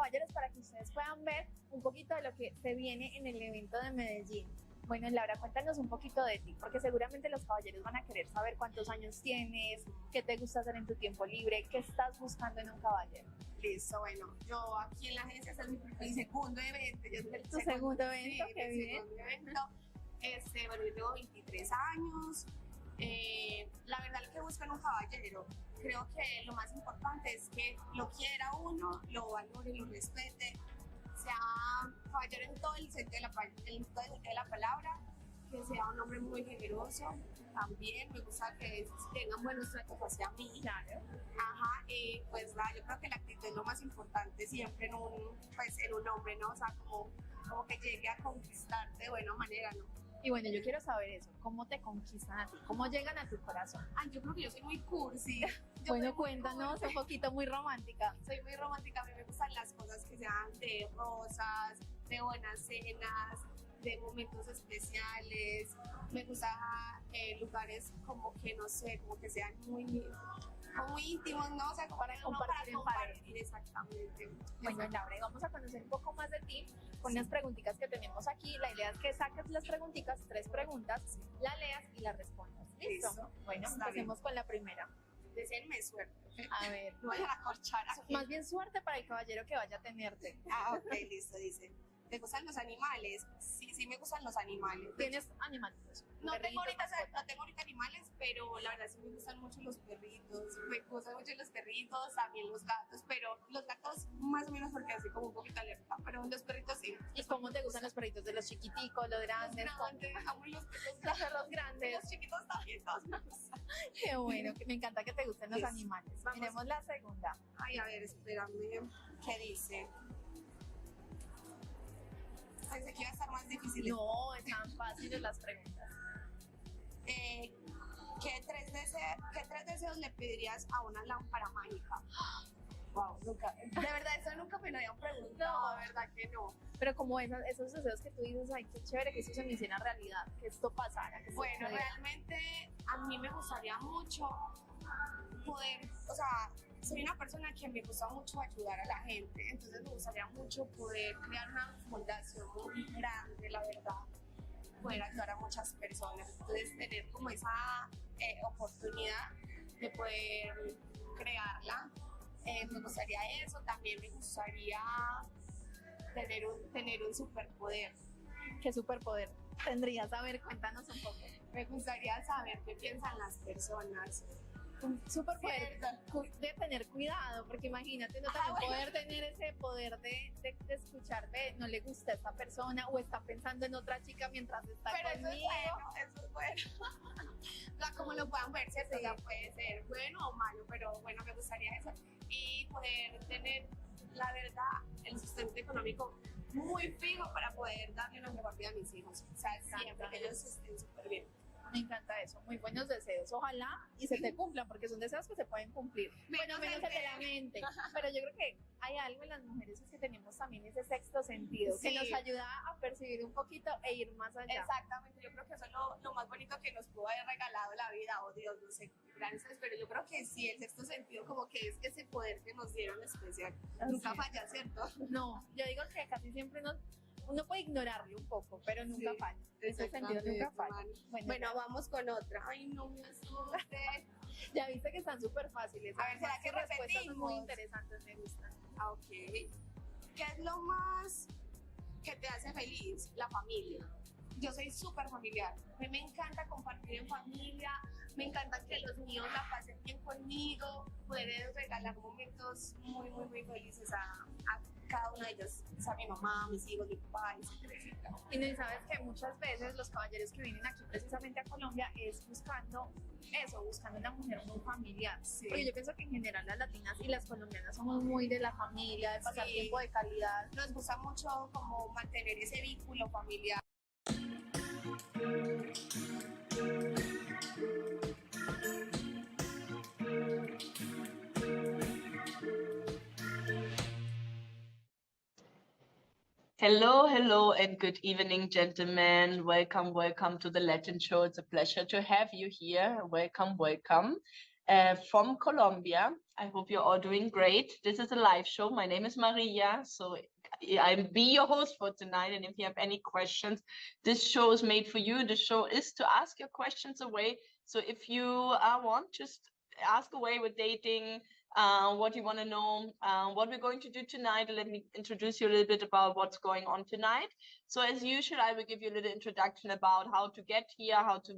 caballeros, para que ustedes puedan ver un poquito de lo que se viene en el evento de Medellín. Bueno, Laura, cuéntanos un poquito de ti, porque seguramente los caballeros van a querer saber cuántos años tienes, qué te gusta hacer en tu tiempo libre, qué estás buscando en un caballero. Listo, bueno, yo aquí en la agencia es mi segundo evento. ¿Tu segundo evento? Sí, Qué mi bien. segundo evento. Bueno, yo tengo 23 años. La verdad, lo que busco en un caballero, creo que lo más importante es que lo quiera uno, lo valore, lo respete, sea caballero en todo el sentido de la palabra, que sea un hombre muy generoso. También me gusta que tengan buenos tratos hacia mí. Claro. Ajá, y pues nada, yo creo que la actitud es lo más importante siempre en un hombre, ¿no? O sea, como que llegue a conquistarte de buena manera, ¿no? Y bueno, yo quiero saber eso, ¿cómo te conquistan a ti? ¿Cómo llegan a tu corazón? Ay, yo creo que yo soy muy cursi. Bueno, cuéntanos un poquito, muy romántica. Soy muy romántica, a mí me gustan las cosas que sean de rosas, de buenas cenas, de momentos especiales. Me gusta lugares como que, no sé, como que sean muy íntimos, ¿no? O sea, como para compartir en pareja. Exactamente. Bueno, Laura, y vamos a conocer un poco más de ti con unas preguntitas que tenemos aquí. La idea es que saques las preguntitas, 3 preguntas, la leas y las respondas. ¿Listo? Bueno, empecemos con la primera. Deseenme suerte. A ver. No vayan a corchar aquí. Más bien suerte para el caballero que vaya a tenerte. Ah, ok, listo, dice. ¿Te gustan los animales? Sí, me gustan los animales. ¿Tienes animales? No tengo ahorita animales, pero la verdad sí me gustan mucho los perritos. Me gustan mucho los perritos, también los gatos, pero los gatos más o menos porque así como un poquito alerta, pero los perritos sí. ¿Y cómo te gustan los perritos? ¿De los chiquiticos, los grandes? Amo los perros grandes. Los chiquitos también, todos me gustan. Qué bueno, me encanta que te gusten los animales. Vamos. Miremos la segunda. Ay, a ver, espérame. ¿Qué dice? Pensé que iba a estar más difícil. No, están fáciles las preguntas. ¿Qué tres deseos le pedirías a una lámpara mágica? Wow, nunca. De verdad, eso nunca me lo habían preguntado, No. de verdad que no. Pero como esos deseos que tú dices, ay, qué chévere que eso se me hiciera realidad, que esto pasara. Que esto Bueno, sucediera. realmente a mí me gustaría mucho poder, o sea, soy una persona que me gusta mucho ayudar a la gente, entonces me gustaría mucho poder crear una fundación muy grande, la verdad, poder ayudar a muchas personas, entonces tener como esa oportunidad de poder crearla. Me gustaría eso, también me gustaría tener un superpoder. ¿Qué superpoder tendrías? A ver, cuéntanos un poco. Me gustaría saber qué piensan las personas. Un superpoder ¿Cierto? de tener cuidado, porque imagínate, no también poder tener ese poder de escucharte, no le gusta a esta persona o está pensando en otra chica mientras está Pero conmigo. eso es bueno. O sea, como lo puedan ver, ¿cierto? Sí. O sea, puede ser bueno o malo, pero bueno, me gustaría eso. Y poder tener, la verdad, el sustento económico muy fijo para poder darle una mejor vida a mis hijos. O sea, siempre que ellos estén súper bien. Me encanta eso, muy buenos deseos. Ojalá y se te cumplan, porque son deseos que se pueden cumplir. Bueno, menos el de la mente. Pero yo creo que hay algo en las mujeres es que tenemos también ese sexto sentido, Sí. que nos ayuda a percibir un poquito e ir más allá. Exactamente, yo creo que eso es lo más bonito que nos pudo haber regalado la vida, o Dios, no sé, gracias, pero yo creo que sí, el sexto sentido como que es ese poder que nos dieron especial. Así Nunca es. falla, ¿cierto? No, yo digo que casi siempre uno puede ignorarlo un poco, pero nunca Sí, falla. Ese sentido exactamente, nunca falla. Manu. Bueno, vamos con otra. Ay, no me asuste. ya viste que están súper fáciles. A ver, ¿será Además, que tus respuestas son muy repetimos? interesantes, me gustan. Ah, ok. ¿Qué es lo más que te hace feliz? La familia. Yo soy súper familiar. A mí me encanta compartir en familia. Me encanta que los míos la pasen bien conmigo. Poder regalar momentos muy, muy, muy felices a cada uno de ellos. O sea, mi mamá, mis hijos, mi papá, etcétera. Y no, y sabes que muchas veces los caballeros que vienen aquí precisamente a Colombia es buscando eso, buscando una mujer muy familiar. Sí. Porque yo pienso que en general las latinas y las colombianas somos muy de la familia, de pasar Sí. tiempo de calidad. Nos gusta mucho como mantener ese vínculo familiar. Hello, and good evening, gentlemen. Welcome to the Latin show. It's a pleasure to have you here. Welcome. From Colombia, I hope you're all doing great. This is a live show. My name is Maria, so I'll be your host for tonight. And if you have any questions, this show is made for you. The show is to ask your questions away. So if you want, just ask away with dating, what you want to know, what we're going to do tonight. Let me introduce you a little bit about what's going on tonight. So as usual, I will give you a little introduction about how to get here, how to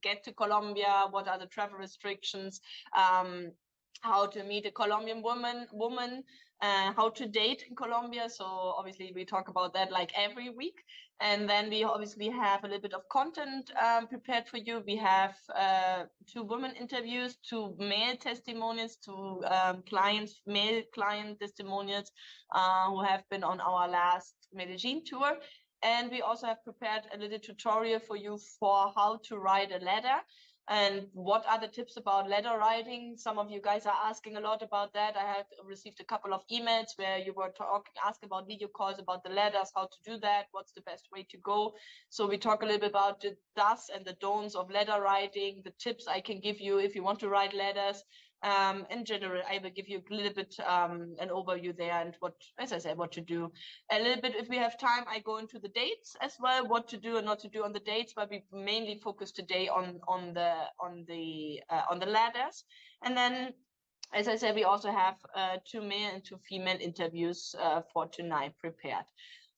get to Colombia, what are the travel restrictions, how to meet a Colombian woman, how to date in Colombia. So obviously we talk about that like every week. And then we obviously have a little bit of content prepared for you. We have 2 women interviews, 2 male testimonials, 2 male client testimonials who have been on our last Medellin tour. And we also have prepared a little tutorial for you for how to write a letter. And what are the tips about letter writing? Some of you guys are asking a lot about that. I have received a couple of emails where you were asking about video calls, about the letters, how to do that, what's the best way to go. So we talk a little bit about the do's and the don'ts of letter writing, the tips I can give you if you want to write letters. In general, I will give you a little bit an overview there and what, as I said, what to do. A little bit, if we have time, I go into the dates as well, what to do and not to do on the dates, but we mainly focus today on the ladders. And then, as I said, we also have 2 male and 2 female interviews for tonight prepared.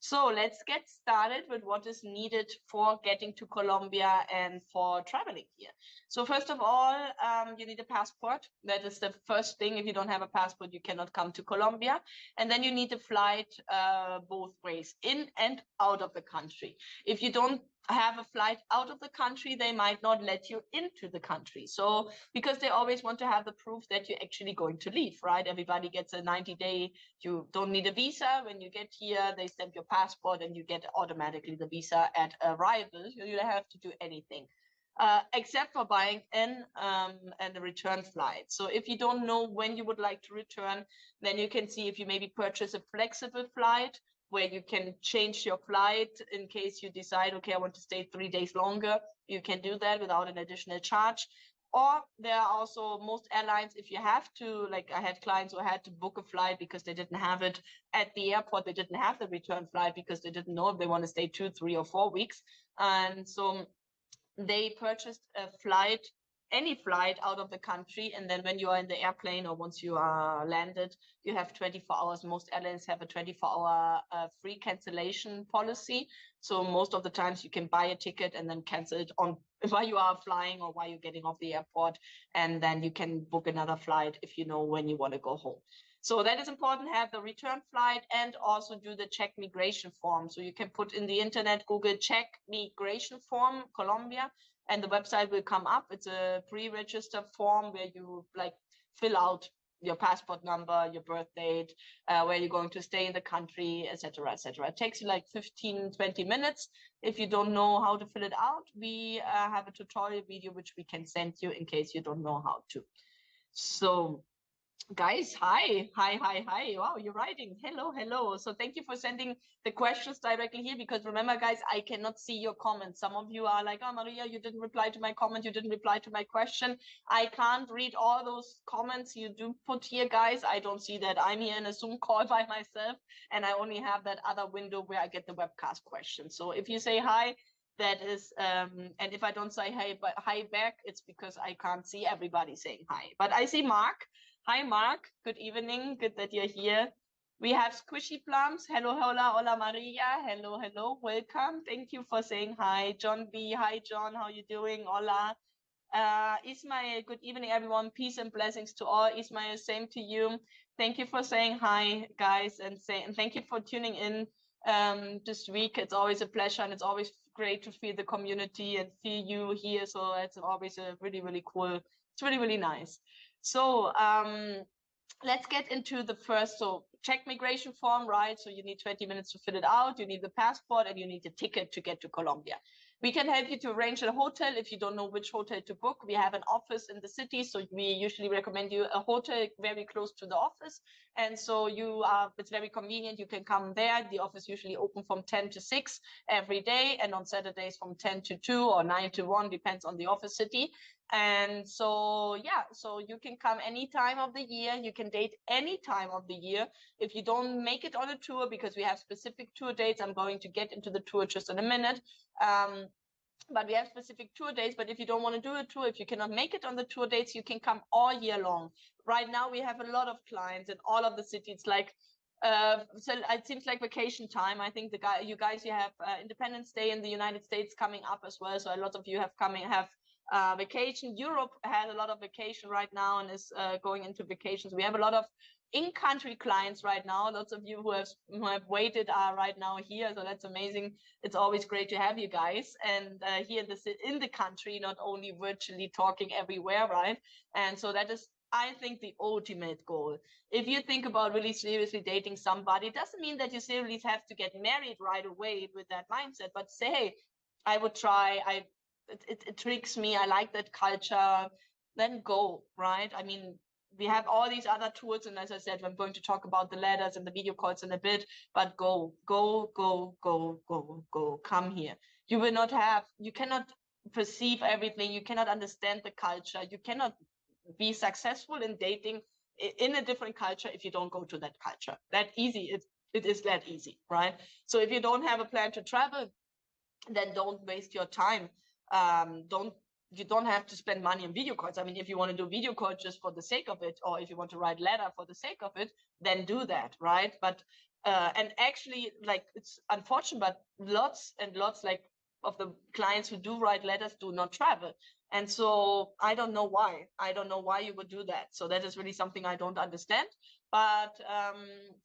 So let's get started with what is needed for getting to Colombia and for traveling here. So first of all, you need a passport. That is the first thing. If you don't have a passport, you cannot come to Colombia. And then you need a flight both ways, in and out of the country. If you don't have a flight out of the country, they might not let you into the country. So because they always want to have the proof that you're actually going to leave, right? Everybody gets a 90-day, you don't need a visa. When you get here, they stamp your passport and you get automatically the visa at arrival. You don't have to do anything. Except for buying and a return flight. So if you don't know when you would like to return, then you can see if you maybe purchase a flexible flight where you can change your flight in case you decide, okay, I want to stay 3 days longer. You can do that without an additional charge. Or there are also most airlines, if you have to, like I had clients who had to book a flight because they didn't have it at the airport. They didn't have the return flight because they didn't know if they want to stay 2, 3, or 4 weeks. And so they purchased a flight, any flight out of the country, and then when you are in the airplane or once you are landed, you have 24 hours. Most airlines have a 24-hour free cancellation policy. So most of the times you can buy a ticket and then cancel it on while you are flying or while you're getting off the airport, and then you can book another flight if you know when you want to go home. So that is important, have the return flight and also do the check migration form. So you can put in the internet, Google check migration form, Colombia, and the website will come up. It's a pre-registered form where you like fill out your passport number, your birth date, where you're going to stay in the country, etc., etc. It takes you like 15, 20 minutes. If you don't know how to fill it out, we have a tutorial video which we can send you in case you don't know how to. So guys, hi. Wow, you're writing. Hello. So thank you for sending the questions directly here, because remember, guys, I cannot see your comments. Some of you are like, oh, Maria, you didn't reply to my comment. You didn't reply to my question. I can't read all those comments you do put here, guys. I don't see that. I'm here in a Zoom call by myself, and I only have that other window where I get the webcast questions. So if you say hi, that is, and if I don't say hi back, it's because I can't see everybody saying hi. But I see Mark. Hi, Mark. Good evening. Good that you're here. We have Squishy Plums. Hello, hola, Maria. Hello. Welcome. Thank you for saying hi. John B. Hi, John. How you doing? Hola. Ismail. Good evening, everyone. Peace and blessings to all. Ismail, same to you. Thank you for saying hi, guys, and thank you for tuning in this week. It's always a pleasure, and it's always great to feel the community and feel you here. So it's always a really cool. It's really nice. So let's get into the first. So check migration form, right? So you need 20 minutes to fill it out. You need the passport and you need the ticket to get to Colombia. We can help you to arrange a hotel if you don't know which hotel to book. We have an office in the city, so we usually recommend you a hotel very close to the office. And so it's very convenient. You can come there. The office usually open from 10 to 6 every day, and on Saturdays from 10 to 2 or 9 to 1, depends on the office city. And so, yeah, so you can come any time of the year. You can date any time of the year. If you don't make it on a tour, because we have specific tour dates, I'm going to get into the tour just in a minute. But we have specific tour dates. But if you don't want to do a tour, if you cannot make it on the tour dates, you can come all year long. Right now, we have a lot of clients in all of the cities. Like, so it seems like vacation time. I think you guys, you have Independence Day in the United States coming up as well. So a lot of you have vacation. Europe has a lot of vacation right now and is going into vacations. We have a lot of in-country clients right now. Lots of you who have waited are right now here, so that's amazing. It's always great to have you guys, and here in the country, not only virtually talking everywhere, right? And so that is, I think, the ultimate goal. If you think about really seriously dating somebody, it doesn't mean that you seriously have to get married right away with that mindset, but say, hey, I would try, it tricks me, I like that culture, then go, right? I mean, we have all these other tools, and as I said, I'm going to talk about the letters and the video calls in a bit, but go, come here. You cannot perceive everything, you cannot understand the culture, you cannot be successful in dating in a different culture if you don't go to that culture. That easy, it is that easy, right? So if you don't have a plan to travel, then don't waste your time. You don't have to spend money on video calls. I mean, if you want to do video call just for the sake of it, or if you want to write letter for the sake of it, then do that, right? But and actually, like, it's unfortunate, but lots and lots like of the clients who do write letters do not travel. And so I don't know why. I don't know why you would do that. So that is really something I don't understand. But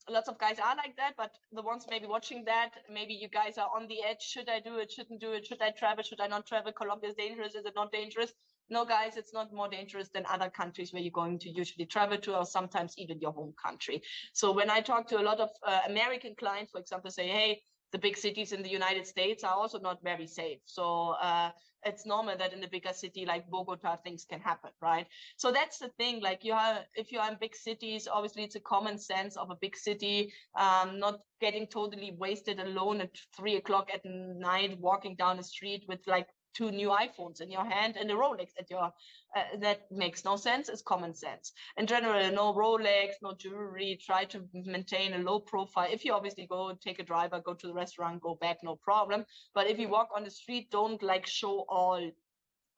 lots of guys are like that. But the ones maybe watching that, maybe you guys are on the edge. Should I do it? Shouldn't do it? Should I travel? Should I not travel? Colombia is dangerous. Is it not dangerous? No, guys, it's not more dangerous than other countries where you're going to usually travel to, or sometimes even your home country. So when I talk to a lot of American clients, for example, say, hey, the big cities in the United States are also not very safe. So it's normal that in a bigger city like Bogota, things can happen, right? So that's the thing. Like, if you are in big cities, obviously it's a common sense of a big city, not getting totally wasted alone at 3 o'clock at night, walking down the street with like 2 new iPhones in your hand and a Rolex at your, that makes no sense. It's common sense. In general, no Rolex, no jewelry, try to maintain a low profile. If you obviously go take a driver, go to the restaurant, go back, no problem. But if you walk on the street, don't like show all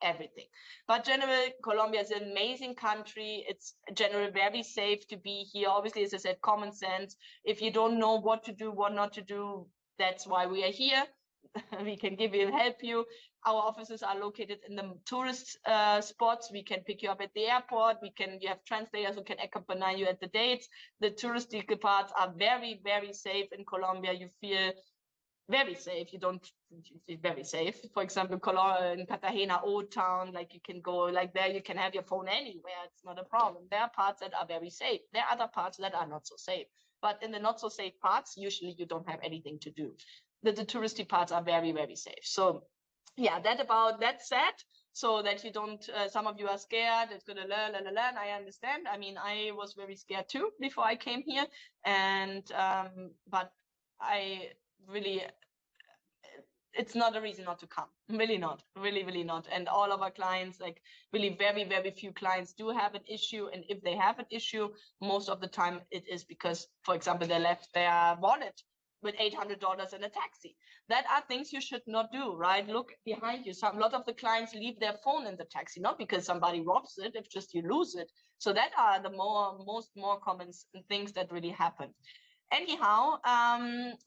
everything. But generally, Colombia is an amazing country. It's generally very safe to be here. Obviously, as I said, common sense. If you don't know what to do, what not to do, that's why we are here. We can give you and help you. Our offices are located in the tourist spots. We can pick you up at the airport. You have translators who can accompany you at the dates. The touristic parts are very, very safe in Colombia. You feel very safe. Very safe. For example, in Cartagena, Old Town, like you can go like there, you can have your phone anywhere. It's not a problem. There are parts that are very safe. There are other parts that are not so safe. But in the not so safe parts, usually you don't have anything to do. The touristy parts are very, very safe. So yeah, that said, so that you don't, some of you are scared, it's gonna learn, I understand. I mean, I was very scared too before I came here. And, but I really, it's not a reason not to come. Really not, really not. And all of our clients, like really very, very few clients do have an issue. And if they have an issue, most of the time it is because, for example, they left their wallet with $800 in a taxi. That are things you should not do, right? Look behind you. A lot of the clients leave their phone in the taxi, not because somebody robs it, if just you lose it. So that are the more common things that really happen. Anyhow,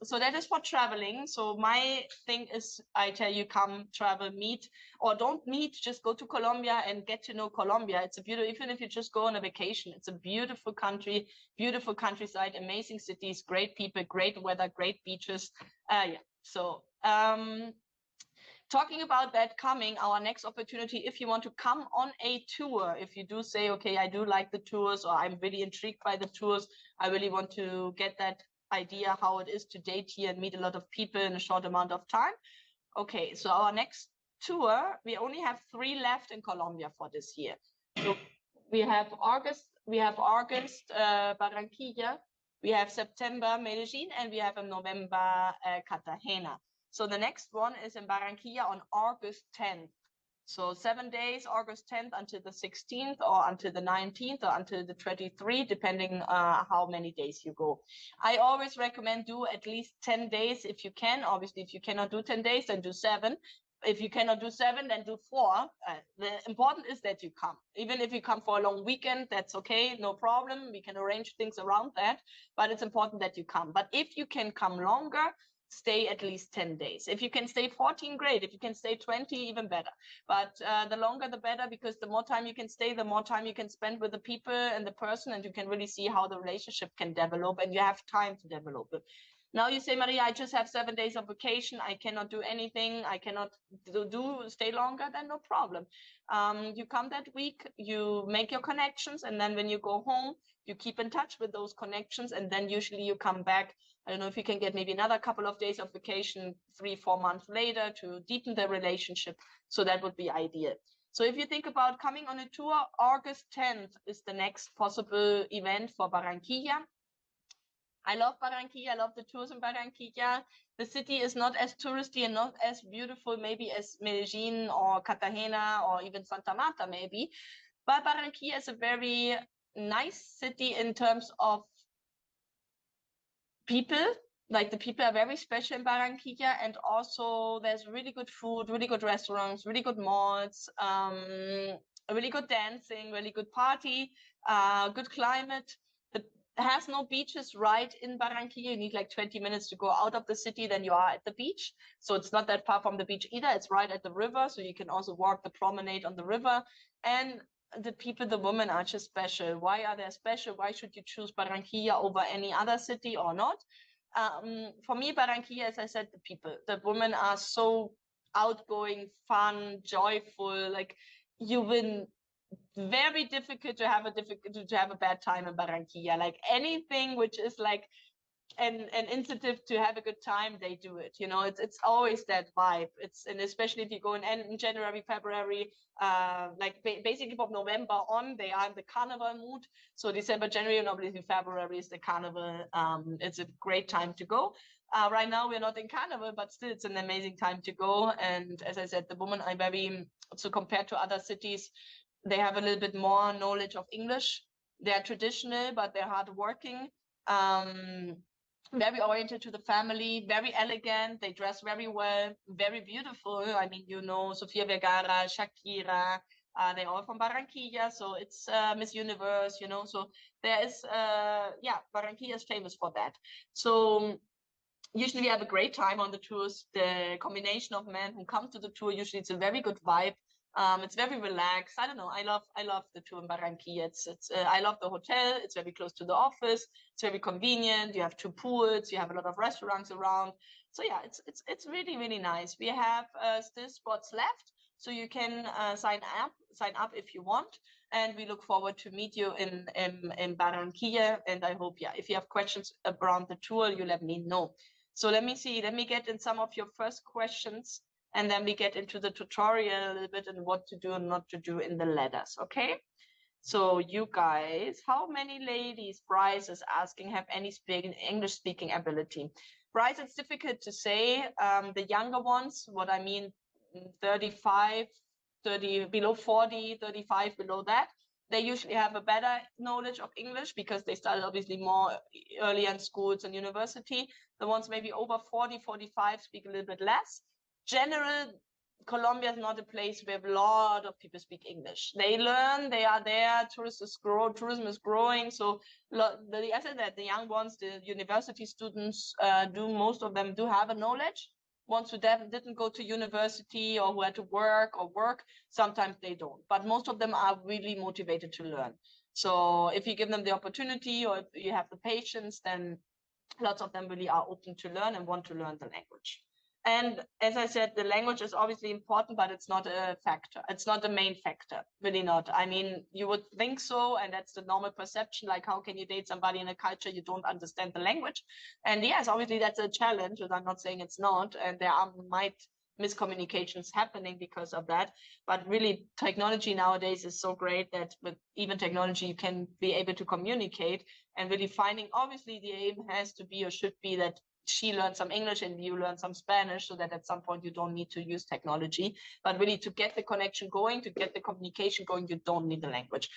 so that is for traveling. So my thing is, I tell you, come travel, meet, or don't meet, just go to Colombia and get to know Colombia. It's a beautiful, even if you just go on a vacation, it's a beautiful country, beautiful countryside, amazing cities, great people, great weather, great beaches. Yeah. So talking about that, coming, our next opportunity, if you want to come on a tour, if you do say, okay, I do like the tours, or I'm really intrigued by the tours, I really want to get that idea how it is to date here and meet a lot of people in a short amount of time. Okay, so our next tour, we only have 3 left in Colombia for this year. So we have August, Barranquilla, we have September, Medellin, and we have in November, Cartagena. So the next one is in Barranquilla on August 10th. So 7 days, August 10th until the 16th, or until the 19th, or until the 23rd, depending how many days you go. I always recommend do at least 10 days if you can. Obviously, if you cannot do 10 days, then do 7. If you cannot do 7, then do 4. The important is that you come. Even if you come for a long weekend, that's okay, no problem. We can arrange things around that, but it's important that you come. But if you can come longer, stay at least 10 days. If you can stay 14, great. If you can stay 20, even better. But the longer, the better, because the more time you can stay, the more time you can spend with the people and the person, and you can really see how the relationship can develop, and you have time to develop it. Now you say, Maria, I just have 7 days of vacation. I cannot do anything. I cannot stay longer. Then no problem. You come that week, you make your connections, and then when you go home, you keep in touch with those connections, and then usually you come back. I don't know if you can get maybe another couple of days of vacation 3-4 months later to deepen the relationship. So that would be ideal. So if you think about coming on a tour, August 10th is the next possible event for Barranquilla. I love Barranquilla. I love the tours in Barranquilla. The city is not as touristy and not as beautiful maybe as Medellin or Cartagena or even Santa Marta maybe. But Barranquilla is a very nice city in terms of people. Like, the people are very special in Barranquilla, and also there's really good food, really good restaurants, really good malls, really good dancing, really good party, good climate. It has no beaches right in Barranquilla. You need like 20 minutes to go out of the city, then you are at the beach. So it's not that far from the beach either. It's right at the river, so you can also walk the promenade on the river. And the people, the women are just special. Why are they special? Why should you choose Barranquilla over any other city or not? For me, Barranquilla, as I said, the people, the women are so outgoing, fun, joyful. Like, you will very difficult to have a bad time in Barranquilla. Like, anything which is like an incentive to have a good time, they do it. You know, it's always that vibe. And especially if you go in January, February, basically from November on, they are in the carnival mood. So December, January, and obviously February is the carnival. It's a great time to go. Right now we're not in carnival, but still it's an amazing time to go. And as I said, the women are very, so compared to other cities, they have a little bit more knowledge of English. They are traditional, but they're hardworking. Very oriented to the family, very elegant. They dress very well, very beautiful. I mean, you know, Sofia Vergara, Shakira, they're all from Barranquilla. So it's Miss Universe, you know. So there is, Barranquilla is famous for that. So usually we have a great time on the tours. The combination of men who come to the tour, usually it's a very good vibe. It's very relaxed. I don't know. I love the tour in Barranquilla. I love the hotel. It's very close to the office. It's very convenient. You have 2 pools. You have a lot of restaurants around. So yeah, it's really, really nice. We have still spots left, so you can sign up if you want. And we look forward to meet you in Barranquilla. And I hope, if you have questions around the tour, you let me know. So let me see. Let me get in some of your first questions. And then we get into the tutorial a little bit and what to do and not to do in the letters, okay? So you guys, how many ladies, Bryce is asking, have any English speaking ability? Bryce, it's difficult to say. The younger ones, what I mean, 35, 30, below 40, 35, below that, they usually have a better knowledge of English because they started obviously more early in schools and university. The ones maybe over 40, 45 speak a little bit less. General, Colombia is not a place where a lot of people speak English. They learn, they are there, tourism is growing. So I said that the young ones, the university students, most of them do have a knowledge. Ones who didn't go to university or who had to work, sometimes they don't. But most of them are really motivated to learn. So if you give them the opportunity or if you have the patience, then lots of them really are open to learn and want to learn the language. And as I said, the language is obviously important, but it's not a factor. It's not the main factor, really not. I mean, you would think so, and that's the normal perception. Like, how can you date somebody in a culture you don't understand the language? And yes, obviously that's a challenge, but I'm not saying it's not. And there might miscommunications happening because of that. But really, technology nowadays is so great that with even technology, you can be able to communicate and really finding, obviously the aim has to be or should be that she learns some English and you learn some Spanish, so that at some point you don't need to use technology. But really, to get the connection going, to get the communication going, you don't need the language.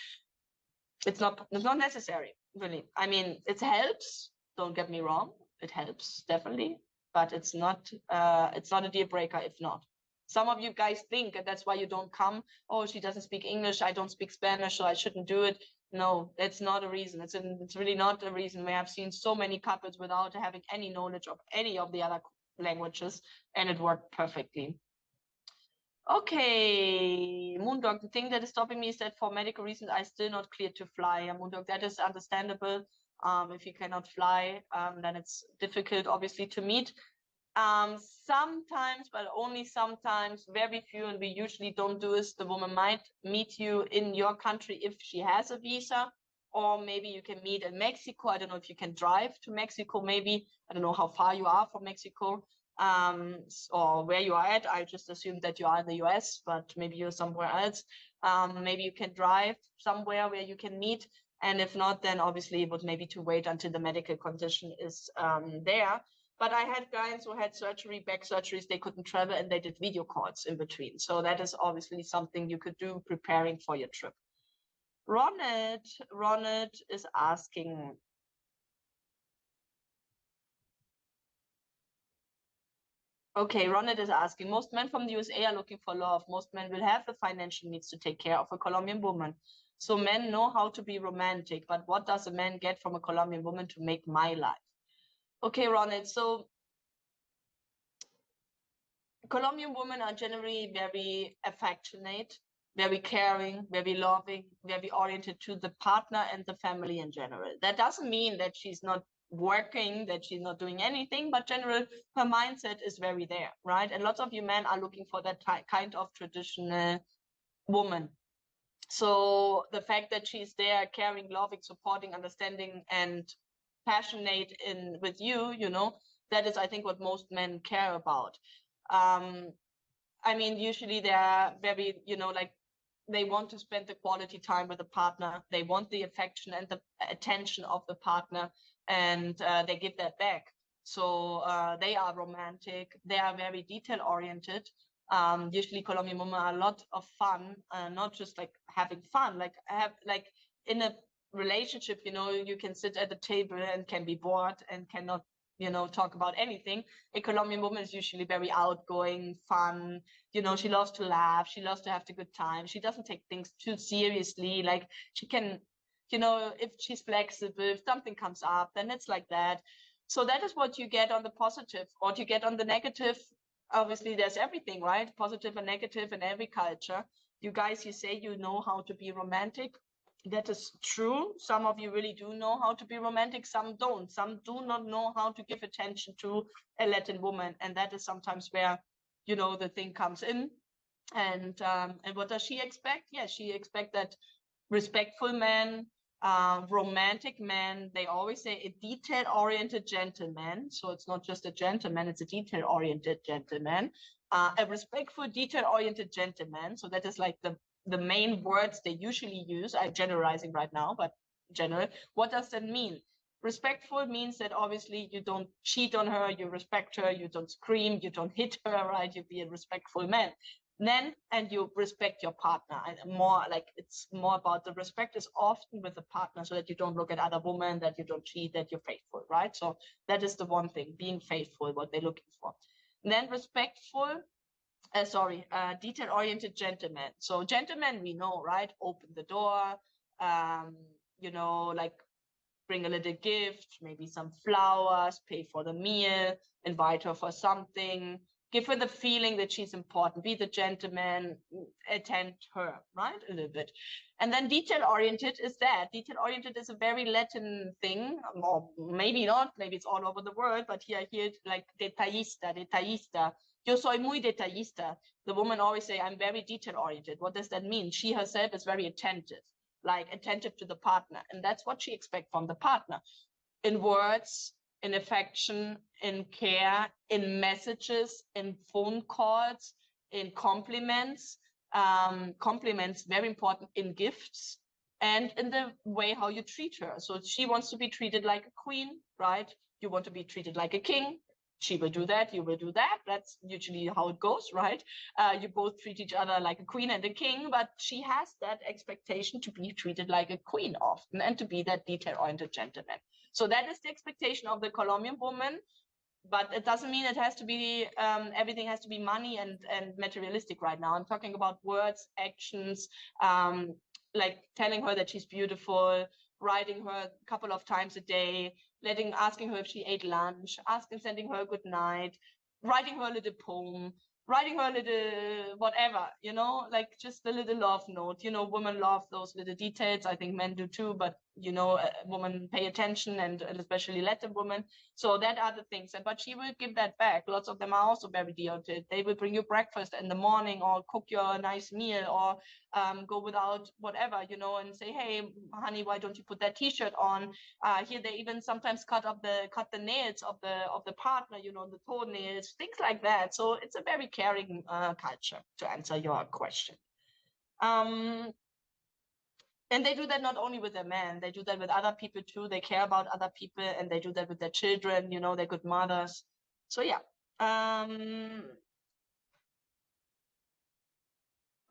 It's not necessary, really. I mean, it helps. Don't get me wrong, it helps definitely, but it's not a deal breaker if not. Some of you guys think, and that's why you don't come, oh, she doesn't speak English, I don't speak Spanish, so I shouldn't do it. No, that's not a reason. It's really not a reason. We have seen so many couples without having any knowledge of any of the other languages, and it worked perfectly. Okay, Moondog, the thing that is stopping me is that for medical reasons, I still not cleared to fly. Moondog, that is understandable. If you cannot fly, then it's difficult, obviously, to meet. Sometimes, but only sometimes, very few, and we usually don't do this, the woman might meet you in your country if she has a visa, or maybe you can meet in Mexico. I don't know if you can drive to Mexico, maybe. I don't know how far you are from Mexico, or where you are at. I just assumed that you are in the US, but maybe you're somewhere else. Maybe you can drive somewhere where you can meet. And if not, then obviously it would maybe to wait until the medical condition is there. But I had clients who had surgery, back surgeries, they couldn't travel and they did video calls in between. So that is obviously something you could do preparing for your trip. Ronit is asking, okay, Ronit is asking, most men from the USA are looking for love. Most men will have the financial needs to take care of a Colombian woman. So men know how to be romantic, but what does a man get from a Colombian woman to make my life? Okay, Ronit, so Colombian women are generally very affectionate, very caring, very loving, very oriented to the partner and the family in general. That doesn't mean that she's not working, that she's not doing anything, but general, her mindset is very there, right? And lots of you men are looking for that kind of traditional woman. So the fact that she's there, caring, loving, supporting, understanding, and passionate with you, you know, that is, I think, what most men care about. I mean, usually they're very, you know, like they want to spend the quality time with the partner. They want the affection and the attention of the partner, and they give that back. So they are romantic. They are very detail oriented. Usually Colombian women are a lot of fun, not just like having fun, like in a relationship, you know, you can sit at the table and can be bored and cannot, you know, talk about anything. A Colombian woman is usually very outgoing, fun, you know, she loves to laugh, she loves to have the good time, she doesn't take things too seriously, like she can, you know, if she's flexible, if something comes up, then it's like that. So that is what you get on the positive. What you get on the negative, obviously there's everything, right? Positive and negative in every culture. You guys, you say you know how to be romantic. That is true. Some of you really do know how to be romantic. Some don't. Some do not know how to give attention to a Latin woman. And that is sometimes where, you know, the thing comes in. And what does she expect? Yeah, she expects that respectful man, romantic man. They always say a detail-oriented gentleman. So it's not just a gentleman, it's a detail-oriented gentleman. A respectful, detail-oriented gentleman. So that is like the main words they usually use. I'm generalizing right now, but in general, what does that mean? Respectful means that obviously you don't cheat on her, you respect her, you don't scream, you don't hit her, right? You be a respectful man. Then, and you respect your partner. And more like it's more about the respect is often with the partner, so that you don't look at other women, that you don't cheat, that you're faithful, right? So that is the one thing, being faithful, what they're looking for. And then respectful, detail-oriented gentleman. So gentlemen, we know, right? Open the door, you know, like bring a little gift, maybe some flowers, pay for the meal, invite her for something, give her the feeling that she's important, be the gentleman, attend her, right? A little bit. And then detail-oriented is that. Detail-oriented is a very Latin thing, or maybe not, maybe it's all over the world, but here I hear it like detallista. Yo soy muy detallista. The woman always say, I'm very detail-oriented. What does that mean? She herself is very attentive, like attentive to the partner. And that's what she expects from the partner. In words, in affection, in care, in messages, in phone calls, in compliments. Compliments, very important, in gifts, and in the way how you treat her. So she wants to be treated like a queen, right? You want to be treated like a king. She will do that, you will do that. That's usually how it goes, right? You both treat each other like a queen and a king, but she has that expectation to be treated like a queen often and to be that detail-oriented gentleman. So that is the expectation of the Colombian woman, but it doesn't mean it has to be, everything has to be money and materialistic right now. I'm talking about words, actions, like telling her that she's beautiful, writing her a couple of times a day, asking her if she ate lunch, sending her a good night, writing her a little poem, writing her a little whatever, like just a little love note. Women love those little details. I think men do too, but women pay attention, and especially Latin women. So that are the things. But she will give that back. Lots of them are also very dear to it. They will bring you breakfast in the morning, or cook you a nice meal, or go without whatever, and say, hey, honey, why don't you put that T-shirt on? Here they even sometimes cut the nails of the partner, the toenails, things like that. So it's a very caring culture, to answer your question. And they do that not only with their men, they do that with other people too. They care about other people, and they do that with their children, they're good mothers. So yeah.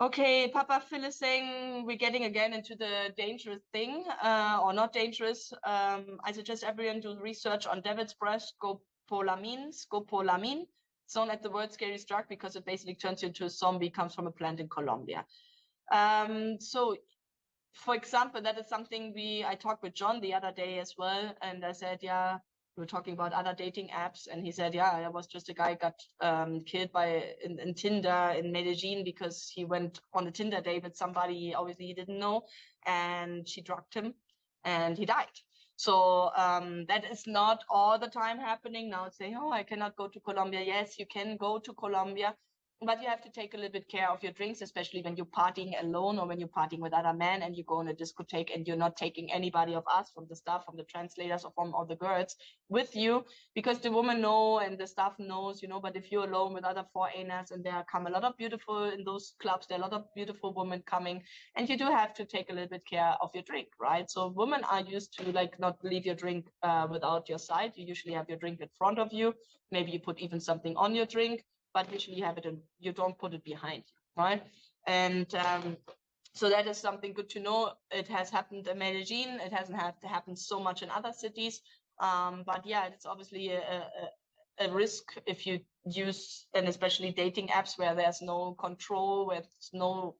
Okay, Papa Phil is saying we're getting again into the dangerous thing, or not dangerous. I suggest everyone do research on devil's breath, scopolamine. It's known as the word scary struck because it basically turns you into a zombie, comes from a plant in Colombia. So for example, that is something I talked with John the other day as well. And I said, yeah, we were talking about other dating apps. And he said, yeah, there was just a guy got killed in Tinder in Medellin because he went on a Tinder date with somebody obviously he didn't know, and she drugged him and he died. So that is not all the time happening. Now it's saying, oh, I cannot go to Colombia. Yes, you can go to Colombia, but you have to take a little bit care of your drinks, especially when you're partying alone or when you're partying with other men and you go in a discotheque and you're not taking anybody of us from the staff, from the translators, or from all the girls with you, because the women know and the staff knows, but if you're alone with other foreigners, and there come a lot of beautiful, in those clubs, there are a lot of beautiful women coming, and you do have to take a little bit care of your drink, right? So women are used to not leave your drink without your side. You usually have your drink in front of you. Maybe you put even something on your drink, but usually you have it you don't put it behind you, right? And so that is something good to know. It has happened in Medellin. It hasn't had to happen so much in other cities. But yeah, it's obviously a risk if you use, and especially dating apps where there's no control, where there's no,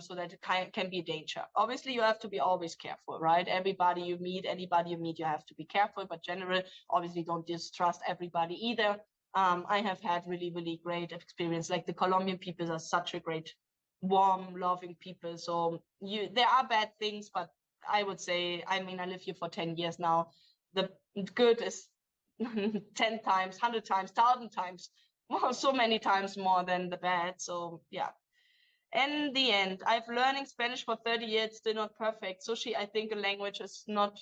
so that it can be a danger. Obviously, you have to be always careful, right? Anybody you meet, you have to be careful. But generally, obviously, don't distrust everybody either. I have had really, really great experience. Like the Colombian people are such a great, warm, loving people. So there are bad things, but I would say, I live here for 10 years now. The good is 10 times, 100 times, 1,000 times, so many times more than the bad. So yeah. In the end, I've learning Spanish for 30 years, still not perfect. So I think a language is not,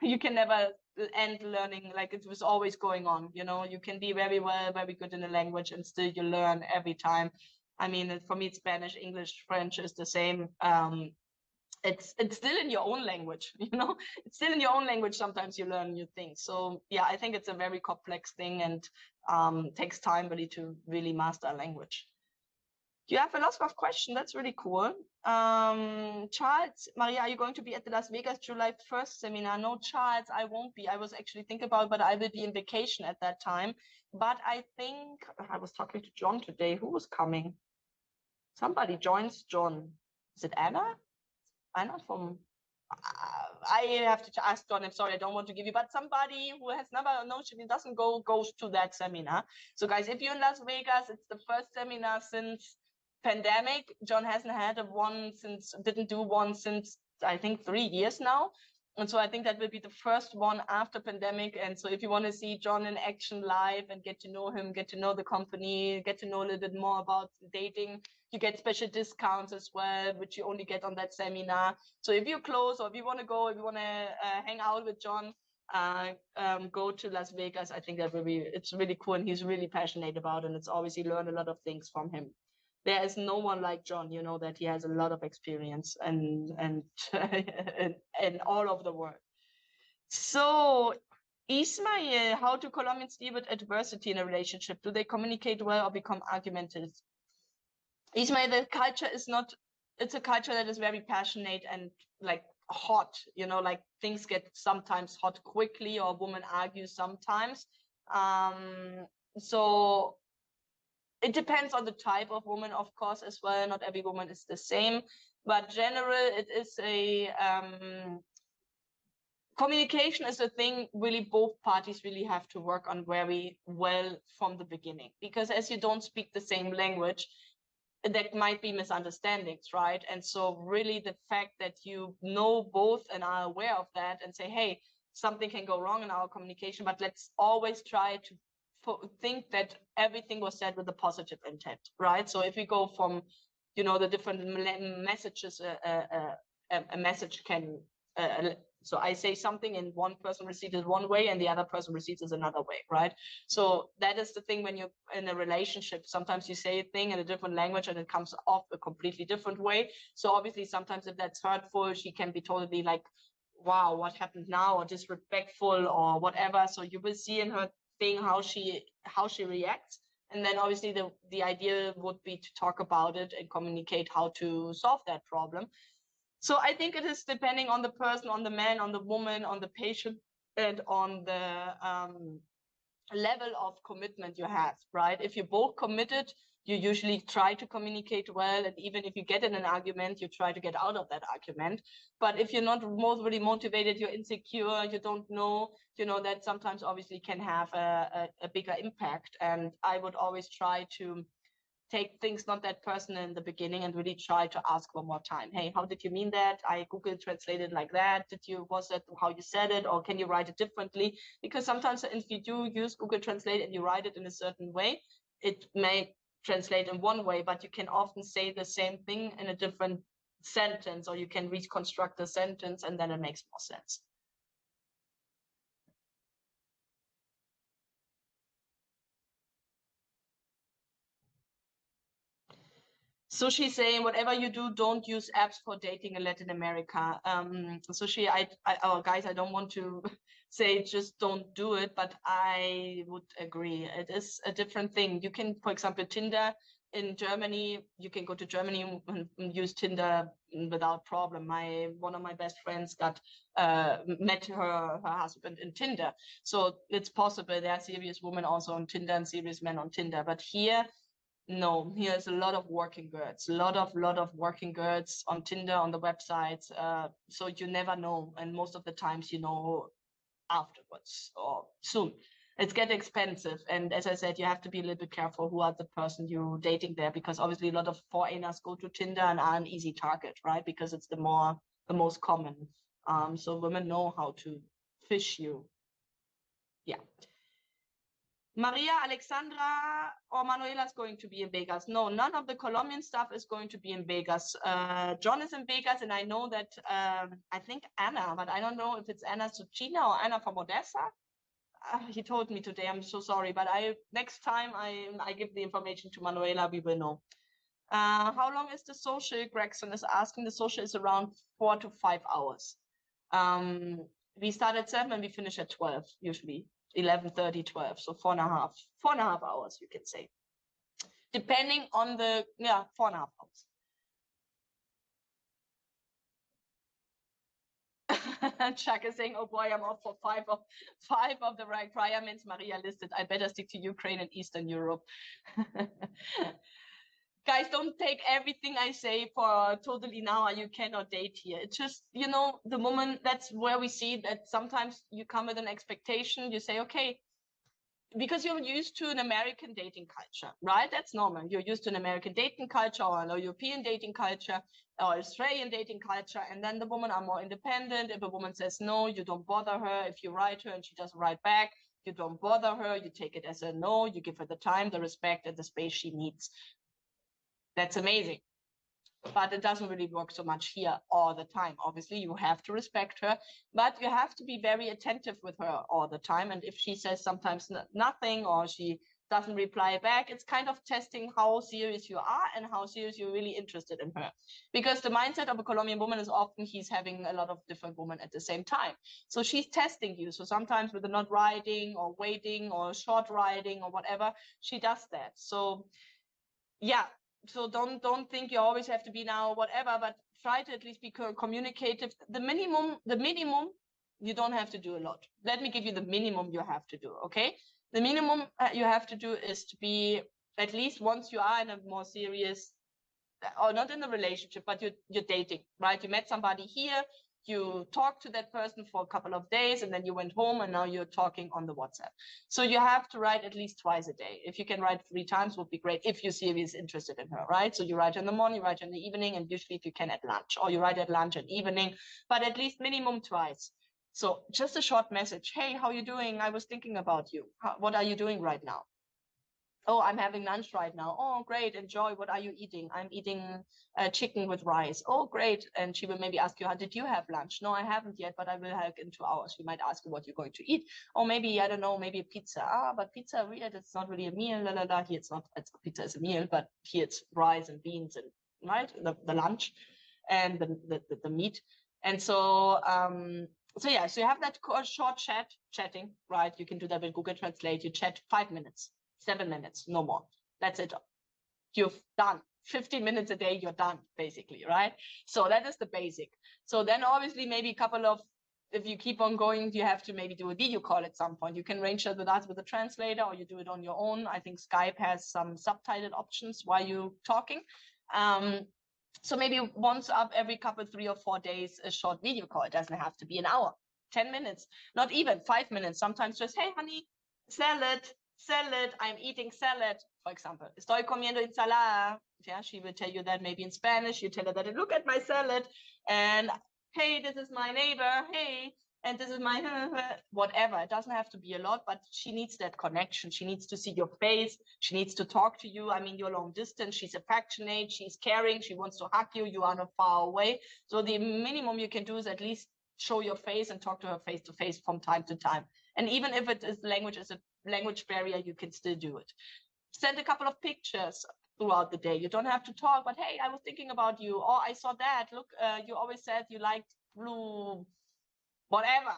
you can never end learning, like it was always going on, you can be very good in a language and still you learn every time. For me, it's Spanish, English, French is the same. It's still in your own language, it's still in your own language. Sometimes you learn new things. So yeah, I think it's a very complex thing, and takes time really to really master a language. You have a lot of questions. That's really cool. Charles, Maria, are you going to be at the Las Vegas July 1st seminar? No, Charles, I won't be. I was actually thinking about it, but I will be in vacation at that time. But I think I was talking to John today. Who was coming? Somebody joins John. Is it Anna? Anna from... I have to ask John. I'm sorry, I don't want to give you, but somebody who has never, she doesn't goes to that seminar. So guys, if you're in Las Vegas, it's the first seminar since pandemic. John hasn't didn't do one since I think 3 years now. And so I think that will be the first one after pandemic. And so if you want to see John in action live and get to know him, get to know the company, get to know a little bit more about dating, you get special discounts as well, which you only get on that seminar. So if you're close, or if you want to go, if you want to hang out with John, go to Las Vegas. I think it's really cool, and he's really passionate about it. And it's always, you learn a lot of things from him. There is no one like John, that he has a lot of experience and and all over the world. So Ismail, how do Colombians deal with adversity in a relationship? Do they communicate well or become argumentative? Ismail, the culture is not, it's a culture that is very passionate and like hot, you know, like things get sometimes hot quickly, or women argue sometimes. So it depends on the type of woman, of course, as well. Not every woman is the same, but general, it is a communication is a thing really both parties really have to work on very well from the beginning, because as you don't speak the same language, there might be misunderstandings, right? And so really the fact that you know both and are aware of that and say, hey, something can go wrong in our communication, but let's always try to think that everything was said with a positive intent, right? So if we go from, you know, the different messages, a message can, so I say something and one person receives it one way and the other person receives it another way, right? So that is the thing when you're in a relationship. Sometimes you say a thing in a different language and it comes off a completely different way. So obviously sometimes if that's hurtful, she can be totally like, wow, what happened now, or disrespectful or whatever. So you will see in her thing how she reacts. And then obviously the idea would be to talk about it and communicate how to solve that problem. So I think it is depending on the person, on the man, on the woman, on the patient, and on the level of commitment you have, right? If you're both committed, you usually try to communicate well. And even if you get in an argument, you try to get out of that argument. But if you're not really motivated, you're insecure, you don't know, you know, that sometimes obviously can have a bigger impact. And I would always try to take things not that personal in the beginning and really try to ask one more time. Hey, how did you mean that? I Google translated like that. Was that how you said it? Or can you write it differently? Because sometimes if you do use Google Translate and you write it in a certain way, it may translate in one way, but you can often say the same thing in a different sentence, or you can reconstruct the sentence and then it makes more sense. So she's saying, whatever you do, don't use apps for dating in Latin America. So guys, I don't want to say just don't do it, but I would agree. It is a different thing. You can, for example, Tinder in Germany, you can go to Germany and use Tinder without problem. One of my best friends met her husband in Tinder. So it's possible. There are serious women also on Tinder and serious men on Tinder. But here, no, here's a lot of working girls, a lot of working girls on Tinder, on the websites. So you never know. And most of the times, you know, afterwards or soon. It's getting expensive. And as I said, you have to be a little bit careful who are the person you're dating there, because obviously a lot of foreigners go to Tinder and are an easy target, right? Because it's the most common. So women know how to fish you. Yeah. Maria, Alexandra, or Manuela is going to be in Vegas. No, none of the Colombian stuff is going to be in Vegas. John is in Vegas, and I know that, I think Anna, but I don't know if it's Anna Suchina or Anna from Odessa. He told me today, I'm so sorry, but next time I give the information to Manuela, we will know. How long is the social? Gregson is asking. The social is around 4 to 5 hours. We start at 7 and we finish at 12, usually. 11:30, 12, so 4.5 hours, you can say, depending on 4.5 hours. Chuck is saying, oh boy, I'm off for five of the requirements Maria listed. I better stick to Ukraine and Eastern Europe. Guys, don't take everything I say for totally now, you cannot date here. It's just, you know, the moment, that's where we see that sometimes you come with an expectation, you say, okay, because you're used to an American dating culture, right? That's normal. You're used to an American dating culture or an European dating culture or Australian dating culture. And then the women are more independent. If a woman says no, you don't bother her. If you write her and she doesn't write back, you don't bother her. You take it as a no. You give her the time, the respect, and the space she needs. That's amazing. But it doesn't really work so much here all the time. Obviously, you have to respect her, but you have to be very attentive with her all the time. And if she says sometimes nothing, or she doesn't reply back. It's kind of testing how serious you are and how serious you're really interested in her. Because the mindset of a Colombian woman is often he's having a lot of different women at the same time. So she's testing you. So sometimes with the not writing or waiting or short writing or whatever, she does that. So yeah, so don't think you always have to be now whatever, but try to at least be communicative. The minimum, you don't have to do a lot. Let me give you the minimum you have to do, okay? The minimum you have to do is to be, at least once you are in a more serious, or not in a relationship, but you're dating, right? You met somebody here, you talked to that person for a couple of days, and then you went home, and now you're talking on the WhatsApp. So you have to write at least twice a day. If you can write 3 times, would be great if you're seriously interested in her, right? So you write in the morning, you write in the evening, and usually if you can at lunch, or you write at lunch and evening, but at least minimum twice. So just a short message. Hey, how are you doing? I was thinking about you. What are you doing right now? Oh, I'm having lunch right now. Oh, great. Enjoy. What are you eating? I'm eating chicken with rice. Oh, great. And she will maybe ask you, how did you have lunch? No, I haven't yet, but I will have in 2 hours. She might ask you what you're going to eat. Or maybe, I don't know, maybe a pizza. But pizza, weird. It's not really a meal. La, la, la. Here it's not, pizza is a meal, but here it's rice and beans and, right, the lunch and the meat. And so, so yeah, so you have that short chatting, right? You can do that with Google Translate. You chat 5 minutes. 7 minutes, no more. That's it. You've done 15 minutes a day, you're done, basically, right? So that is the basic. So then obviously maybe a couple of, if you keep on going, you have to maybe do a video call at some point. You can arrange that with us with a translator, or you do it on your own. I think Skype has some subtitled options while you're talking. So maybe once up every couple, 3 or 4 days, a short video call. It doesn't have to be an hour, 10 minutes, not even 5 minutes. Sometimes just, hey, honey, salad, I'm eating salad, for example. Estoy comiendo ensalada. Yeah, she will tell you that maybe in Spanish. You tell her that, look at my salad, and hey, this is my neighbor, hey, and this is my whatever. It doesn't have to be a lot, but she needs that connection. She needs to see your face. She needs to talk to you. I mean, you're long distance. She's affectionate. She's caring. She wants to hug you. You are not far away. So the minimum you can do is at least show your face and talk to her face to face from time to time. And even if it is language is a language barrier, you can still do it. Send a couple of pictures throughout the day. You don't have to talk, but hey, I was thinking about you, or I saw that. Look, you always said you liked blue, whatever,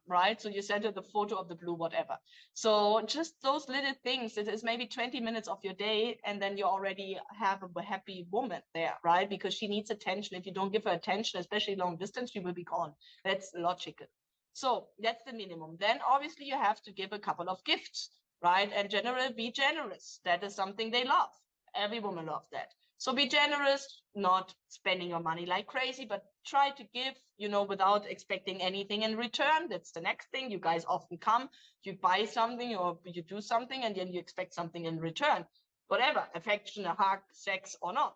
right? So you send her the photo of the blue whatever. So just those little things. It is maybe 20 minutes of your day, and then you already have a happy woman there, right? Because she needs attention. If you don't give her attention, especially long distance, she will be gone. That's logical. So that's the minimum. Then obviously you have to give a couple of gifts, right? And generally be generous. That is something they love. Every woman loves that. So be generous, not spending your money like crazy, but try to give, without expecting anything in return. That's the next thing. You guys often come, you buy something or you do something, and then you expect something in return. Whatever, affection, a hug, sex or not,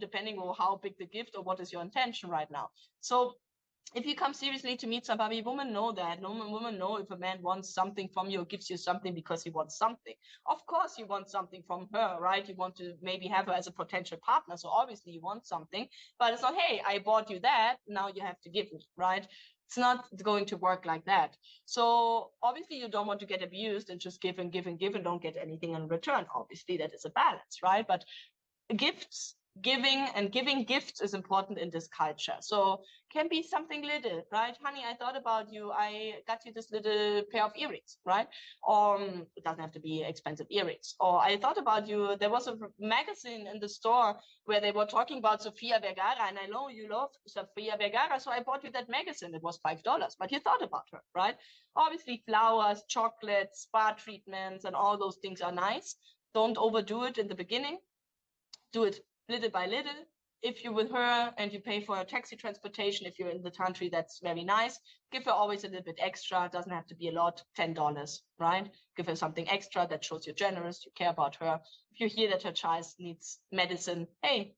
depending on how big the gift or what is your intention right now. So if you come seriously to meet somebody, women know that. Women know if a man wants something from you or gives you something because he wants something. Of course, you want something from her, right? You want to maybe have her as a potential partner. So obviously you want something, but it's not, hey, I bought you that, now you have to give me, right? It's not going to work like that. So obviously you don't want to get abused and just give and give and give and don't get anything in return. Obviously that is a balance, right? But giving gifts is important in this culture. So can be something little, right? Honey, I thought about you. I got you this little pair of earrings, right? Or it doesn't have to be expensive earrings. Or I thought about you. There was a magazine in the store where they were talking about Sofia Vergara, and I know you love Sofia Vergara, so I bought you that magazine. It was $5, but you thought about her, right? Obviously, flowers, chocolates, spa treatments, and all those things are nice. Don't overdo it in the beginning. Do it little by little. If you're with her and you pay for a taxi transportation, if you're in the country, that's very nice. Give her always a little bit extra. It doesn't have to be a lot, $10, right? Give her something extra that shows you're generous, you care about her. If you hear that her child needs medicine, hey,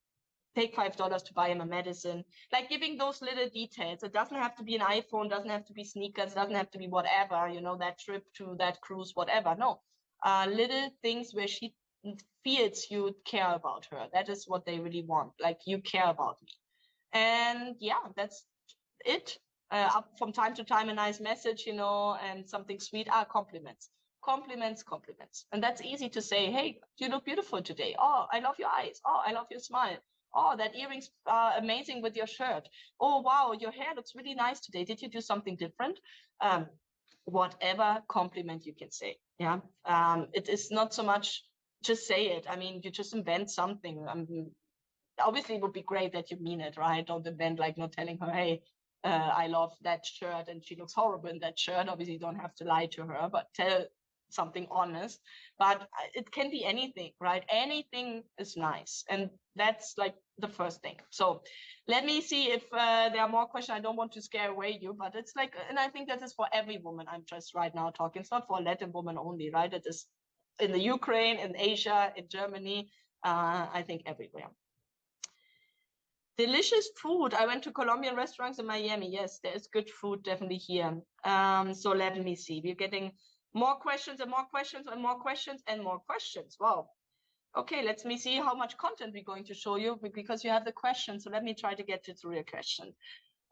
take $5 to buy him a medicine. Like giving those little details. It doesn't have to be an iPhone, doesn't have to be sneakers, doesn't have to be whatever, that trip to that cruise, whatever. No, little things where she feels you care about her. That is what they really want. Like, you care about me. And yeah, that's it. Up from time to time, a nice message, and something sweet. Compliments. compliments, compliments. And that's easy to say, hey, you look beautiful today. Oh, I love your eyes. Oh, I love your smile. Oh, that earrings are amazing with your shirt. Oh, wow, your hair looks really nice today. Did you do something different? Whatever compliment you can say. Yeah. It is not so much just say it. I mean, you just invent something. Obviously, it would be great that you mean it, right? Don't invent like not telling her, hey, I love that shirt and she looks horrible in that shirt. Obviously, you don't have to lie to her, but tell something honest. But it can be anything, right? Anything is nice. And that's like the first thing. So let me see if there are more questions. I don't want to scare away you, but it's like, and I think that is for every woman I'm just right now talking. It's not for a Latin woman only, right? It is in the Ukraine, in Asia, in Germany, I think everywhere. Delicious food. I went to Colombian restaurants in Miami. Yes, there is good food definitely here. So let me see. We're getting more questions and more questions and more questions and more questions. Wow. Okay, let me see how much content we're going to show you because you have the questions. So let me try to get to your question.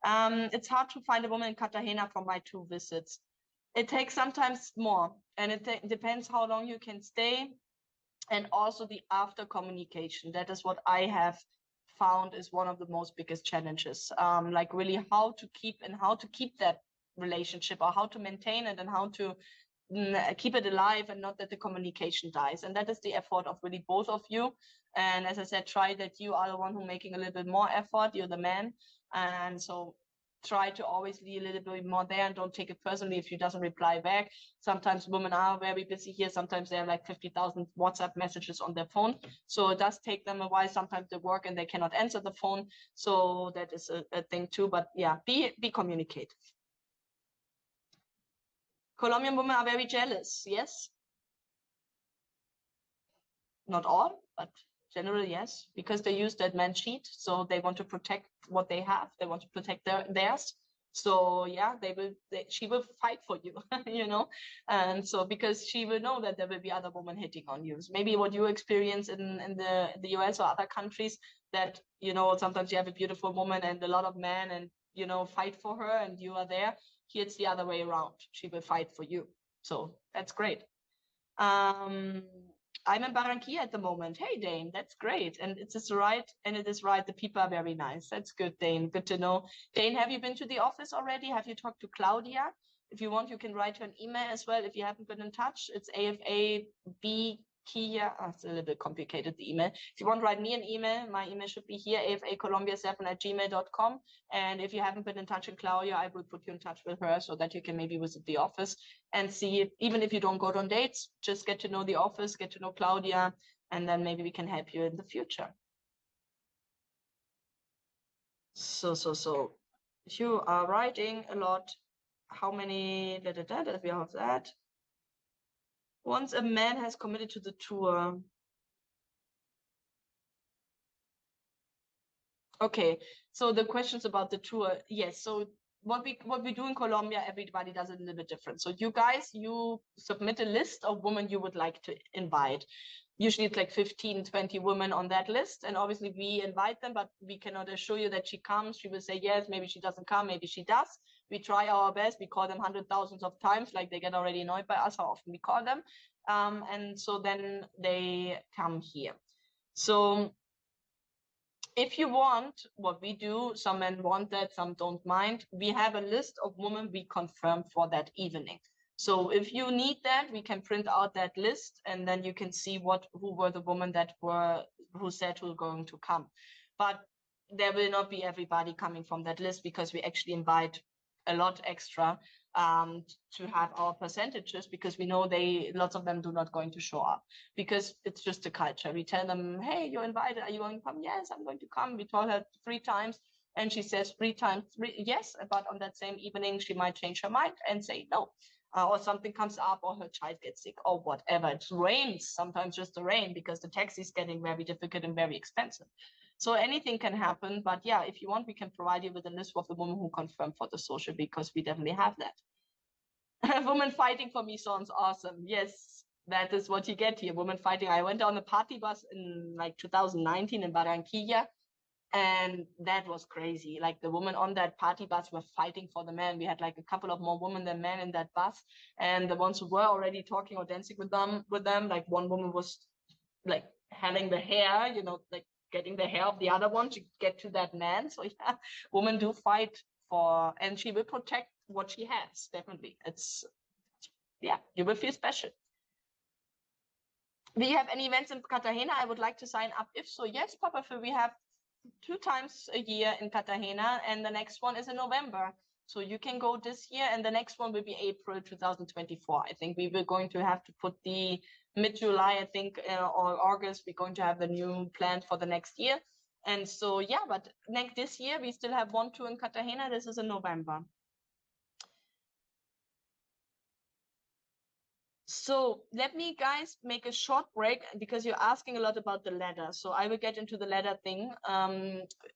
It's hard to find a woman in Cartagena from my 2 visits. It takes sometimes more, and it depends how long you can stay, and also the after communication. That is what I have found is one of the most biggest challenges. Like really how to keep that relationship, or how to maintain it, and how to keep it alive, and not that the communication dies. And that is the effort of really both of you. And as I said, try that you are the one who making a little bit more effort. You're the man, and so try to always be a little bit more there, and don't take it personally if she doesn't reply back. Sometimes women are very busy here. Sometimes they have like 50,000 WhatsApp messages on their phone. So it does take them a while. Sometimes they work and they cannot answer the phone. So that is a thing too. But yeah, be communicative. Colombian women are very jealous. Yes. Not all, but generally, yes, because they use that man cheat. So they want to protect what they have. They want to protect theirs. So yeah, she will fight for you, you know. And so because she will know that there will be other women hitting on you. So maybe what you experience in the US or other countries, that, you know, sometimes you have a beautiful woman and a lot of men, and, you know, fight for her and you are there. Here it's the other way around. She will fight for you. So that's great. I'm in Barranquilla at the moment. Hey, Dane, that's great. And it is right. The people are very nice. That's good, Dane. Good to know. Dane, have you been to the office already? Have you talked to Claudia? If you want, you can write her an email as well. If you haven't been in touch, it's AFAB Kia. Oh, it's a little bit complicated, the email. If you want to write me an email, my email should be here, afacolombia7@gmail.com. And if you haven't been in touch with Claudia, I will put you in touch with her so that you can maybe visit the office and see, even if you don't go on dates, just get to know the office, get to know Claudia, and then maybe we can help you in the future. So you are writing a lot. How many, we have that. Once a man has committed to the tour. Okay, so the questions about the tour, yes. So what we do in Colombia, everybody does it a little bit different. So you guys, you submit a list of women you would like to invite. Usually it's like 15, 20 women on that list. And obviously we invite them, but we cannot assure you that she comes. She will say yes, maybe she doesn't come, maybe she does. We try our best. We call them 100,000 of times, like they get already annoyed by us how often we call them. And so then they come here. So if you want, what we do, some men want that, some don't mind. We have a list of women we confirm for that evening. So if you need that, we can print out that list, and then you can see who were the women who said who were going to come. But there will not be everybody coming from that list, because we actually invite a lot extra to have our percentages, because we know lots of them do not going to show up, because it's just a culture. We tell them, hey, you're invited, are you going to come? Yes, I'm going to come. We told her 3 times and she says 3 times yes, but on that same evening she might change her mind and say no, or something comes up, or her child gets sick, or whatever. It rains, sometimes just the rain, because the taxi is getting very difficult and very expensive. So anything can happen. But yeah, if you want, we can provide you with a list of the women who confirm for the social, because we definitely have that. Women fighting for me sounds awesome. Yes, that is what you get here. Women fighting. I went on a party bus in like 2019 in Barranquilla, And that was crazy. Like the women on that party bus were fighting for the men. We had like a couple of more women than men in that bus. And the ones who were already talking or dancing with them, like one woman was like having the hair, like getting the hair of the other one to get to that man. So yeah, women do fight for, and she will protect what she has, definitely. Yeah, you will feel special. Do you have any events in Cartagena? I would like to sign up. If so, yes, Papa, we have 2 times a year in Cartagena, and the next one is in November. So you can go this year, and the next one will be April 2024. I think we were going to have to put the mid-July, I think, or August, we're going to have the new plan for the next year. And so, yeah, but this year, we still have 1 tour in Cartagena. This is in November. So let me, guys, make a short break because you're asking a lot about the letter. So I will get into the letter thing.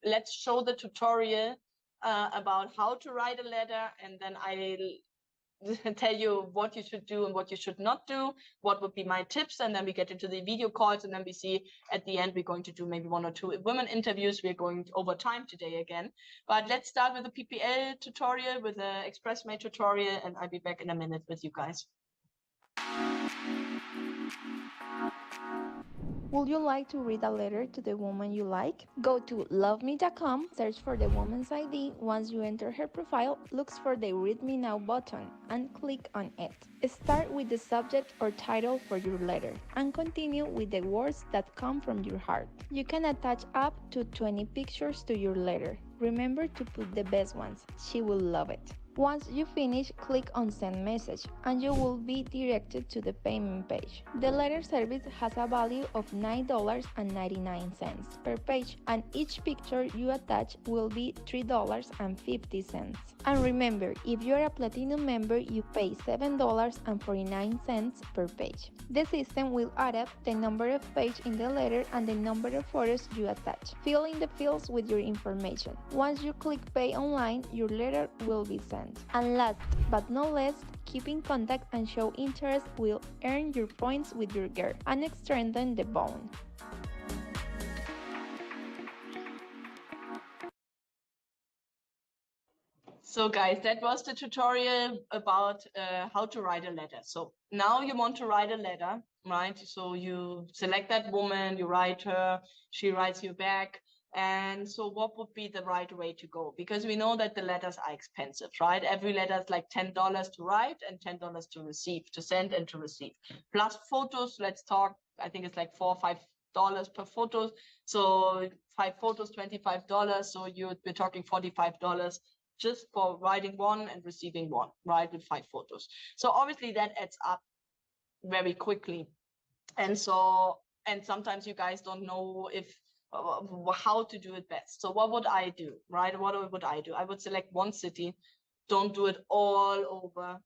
Let's show the tutorial about how to write a letter, and then I'll tell you what you should do and what you should not do, what would be my tips, and then we get into the video calls, and then we see at the end we're going to do maybe 1 or 2 women interviews. We're going over time today again, but let's start with the PPL tutorial, with the ExpressMate tutorial, and I'll be back in a minute with you guys. Would you like to read a letter to the woman you like? Go to loveme.com, search for the woman's ID. Once you enter her profile, look for the Read Me Now button and click on it. Start with the subject or title for your letter and continue with the words that come from your heart. You can attach up to 20 pictures to your letter. Remember to put the best ones. She will love it. Once you finish, click on Send Message and you will be directed to the payment page. The letter service has a value of $9.99 per page, and each picture you attach will be $3.50. And remember, if you are a Platinum member, you pay $7.49 per page. The system will add up the number of pages in the letter and the number of photos you attach. Fill in the fields with your information. Once you click Pay Online, your letter will be sent. And last but not least, keep in contact and show interest will earn your points with your girl and strengthen the bond. So guys, that was the tutorial about how to write a letter. So now you want to write a letter, right? So you select that woman, you write her, she writes you back. And so what would be the right way to go? Because we know that the letters are expensive, right? Every letter is like $10 to write and $10 to receive, to send and to receive. Plus photos, let's talk, I think it's like $4 or $5 per photo. So 5 photos, $25. So we're talking $45 just for writing one and receiving one, right, with 5 photos. So obviously that adds up very quickly. And sometimes you guys don't know how to do it best. So what would I do, right? What would I do? I would select 1 city. Don't do it all over,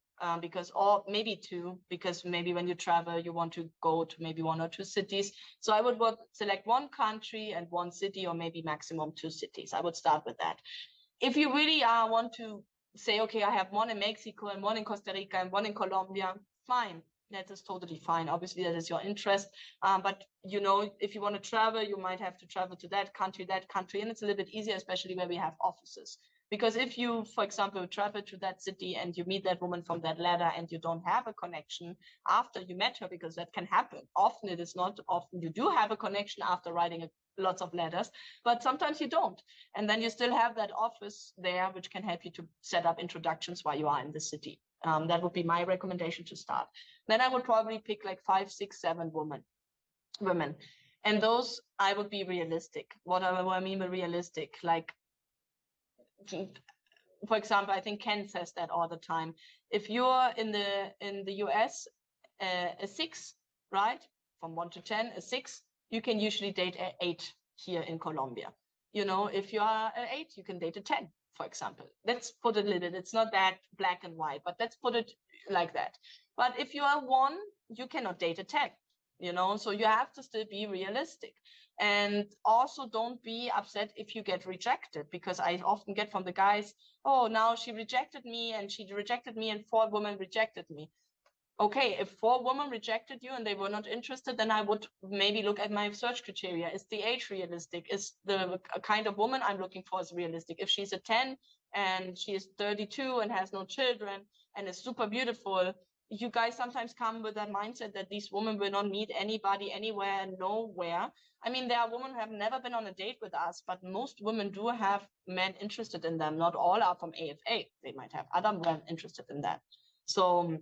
or maybe 2, because maybe when you travel, you want to go to maybe 1 or 2 cities. So I would select 1 country and 1 city, or maybe maximum 2 cities. I would start with that. If you really want to say, okay, I have 1 in Mexico and 1 in Costa Rica and 1 in Colombia, fine. That is totally fine. Obviously, that is your interest. But, if you want to travel, you might have to travel to that country. And it's a little bit easier, especially where we have offices. Because if you, for example, travel to that city and you meet that woman from that letter and you don't have a connection after you met her, because that can happen. Often it is not. Often you do have a connection after writing lots of letters, but sometimes you don't. And then you still have that office there, which can help you to set up introductions while you are in the city. That would be my recommendation to start. Then I would probably pick like 5, 6, 7 women. And those, I would be realistic. What I mean by realistic, like, for example, I think Ken says that all the time. If you're in the US, a 6, right? From 1 to 10, a 6, you can usually date an 8 here in Colombia. If you are an 8, you can date a 10, for example. Let's put it a little bit, it's not that black and white, but let's put it like that. But if you are 1, you cannot date a 10, so you have to still be realistic. And also don't be upset if you get rejected, because I often get from the guys, oh, now she rejected me and 4 women rejected me. okay, if 4 women rejected you and they were not interested, then I would maybe look at my search criteria. Is the age realistic? Is the kind of woman I'm looking for is realistic? If she's a 10 and she is 32 and has no children and is super beautiful, you guys sometimes come with that mindset that these women will not meet anybody anywhere and nowhere. I mean, there are women who have never been on a date with us, but most women do have men interested in them. Not all are from AFA. They might have other men interested in that. So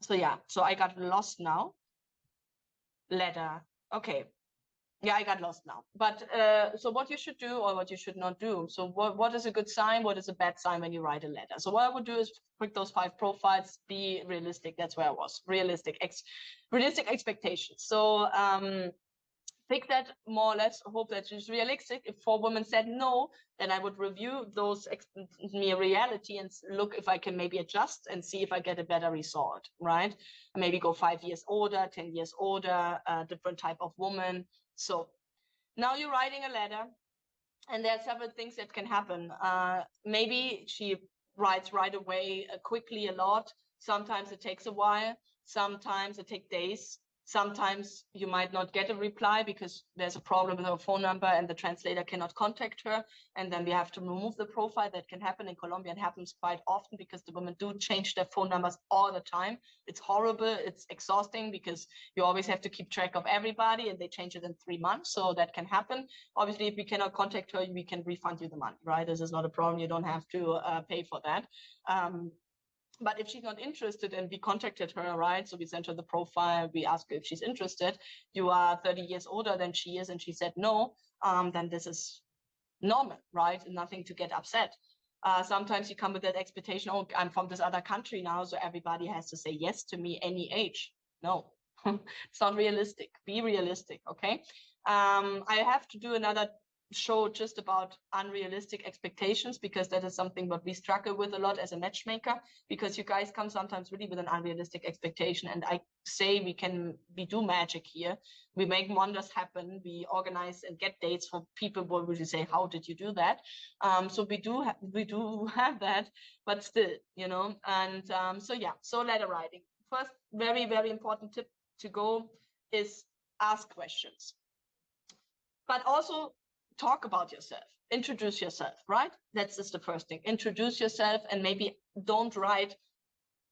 yeah, so I got lost now. Letter. Okay. Yeah, I got lost now. But so what you should do or what you should not do. So what is a good sign? What is a bad sign when you write a letter? So what I would do is pick those 5 profiles, be realistic. That's where I was. Realistic expectations. So pick that more or less, hope that it's realistic. If 4 women said no, then I would review those reality and look if I can maybe adjust and see if I get a better result, right? Maybe go 5 years older, 10 years older, different type of woman. So now you're writing a letter and there are several things that can happen. Maybe she writes right away, quickly a lot. Sometimes it takes a while. Sometimes it takes days. Sometimes you might not get a reply because there's a problem with her phone number and the translator cannot contact her. And then we have to remove the profile. That can happen in Colombia. It happens quite often because the women do change their phone numbers all the time. It's horrible. It's exhausting because you always have to keep track of everybody and they change it in 3 months. So that can happen. Obviously, if we cannot contact her, we can refund you the money, right? This is not a problem. You don't have to pay for that. But if she's not interested and we contacted her, right? So we sent her the profile, we asked her if she's interested. You are 30 years older than she is and she said no, then this is normal, right? Nothing to get upset. Sometimes you come with that expectation, oh, I'm from this other country now, so everybody has to say yes to me any age. No, it's not realistic. Be realistic, okay? I have to do another show just about unrealistic expectations because that is something what we struggle with a lot as a matchmaker, because you guys come sometimes really with an unrealistic expectation, and I say we do magic here. We make wonders happen. We organize and get dates for people who will say, how did you do that? So we do have that, but still, you know. And so yeah, so letter writing. First, very, very important tip to go is ask questions, but also talk about yourself, introduce yourself, right? That's just the first thing. Introduce yourself, and maybe don't write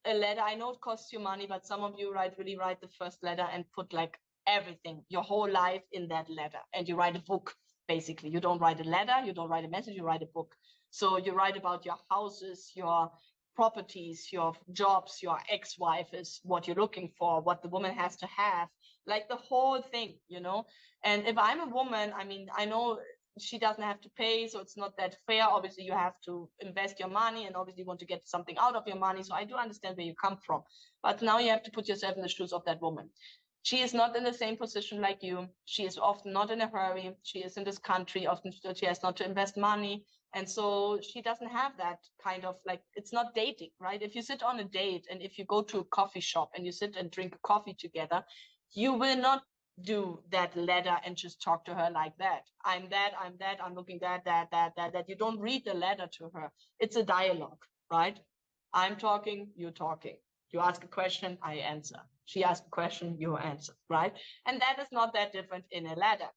a letter. I know it costs you money, but some of you really write the first letter and put like everything, your whole life in that letter, and you write a book. Basically, you don't write a letter, you don't write a message, you write a book. So you write about your houses, your properties, your jobs, your ex-wife is what you're looking for, what the woman has to have, like the whole thing, you know. And if I'm a woman, I mean, I know she doesn't have to pay, so it's not that fair. Obviously, you have to invest your money and obviously want to get something out of your money. So I do understand where you come from. But now you have to put yourself in the shoes of that woman. She is not in the same position like you. She is often not in a hurry. She is in this country. Often she has not to invest money. And so she doesn't have that kind of like, it's not dating, right? If you sit on a date and if you go to a coffee shop and you sit and drink coffee together, you will not do that letter and just talk to her like that. I'm looking that. You don't read the letter to her. It's a dialogue, right? I'm talking, you're talking. You ask a question, I answer. She asks a question, you answer, right? And that is not that different in a letter.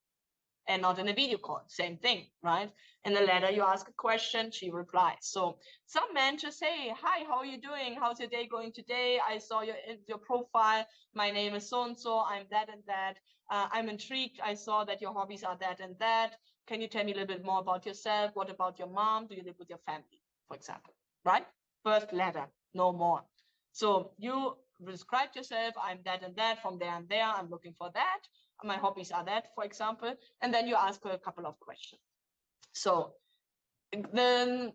And not in a video call, same thing, right? In the letter, you ask a question, she replies. So some men just say, hi, how are you doing? How's your day going today? I saw your profile. My name is so-and-so. I'm that and that. I'm intrigued. I saw that your hobbies are that and that. Can you tell me a little bit more about yourself? What about your mom? Do you live with your family, for example, right? First letter, no more. So you described yourself. I'm that and that, from there and there. I'm looking for that. My hobbies are that, for example, and then you ask her a couple of questions. So then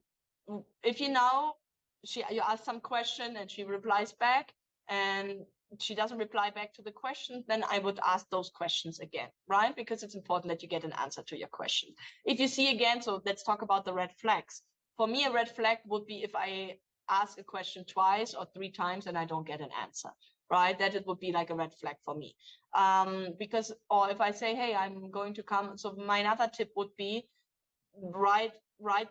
if you ask some question and she replies back and she doesn't reply back to the question, then I would ask those questions again, right? Because it's important that you get an answer to your question. If you see again, so let's talk about the red flags. For me, a red flag would be if I ask a question twice or 3 times and I don't get an answer, right? That it would be like a red flag for me. Because, or if I say, hey, I'm going to come. So my another tip would be write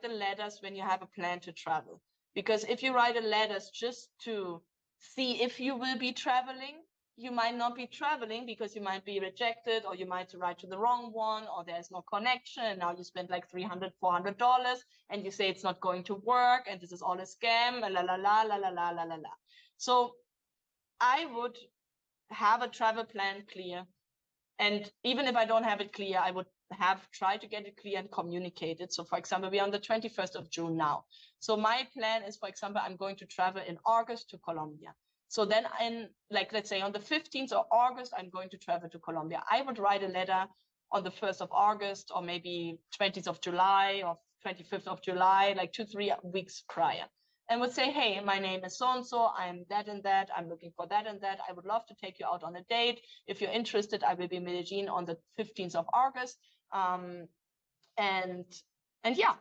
the letters when you have a plan to travel. Because if you write the letters just to see if you will be traveling. You might not be traveling because you might be rejected, or you might write to the wrong one, or there's no connection. And now you spend like $300, $400 and you say it's not going to work and this is all a scam, la la la la la la la la la. So I would have a travel plan clear. And even if I don't have it clear, I would try to get it clear and communicate it. So for example, we're on the 21st of June now. So my plan is, for example, I'm going to travel in August to Colombia. So then let's say on the 15th of August, I'm going to travel to Colombia. I would write a letter on the 1st of August, or maybe 20th of July or 25th of July, like 2-3 weeks prior. And would say, hey, my name is so-and-so, I'm that and that, I'm looking for that and that. I would love to take you out on a date. If you're interested, I will be in Medellin on the 15th of August. And yeah.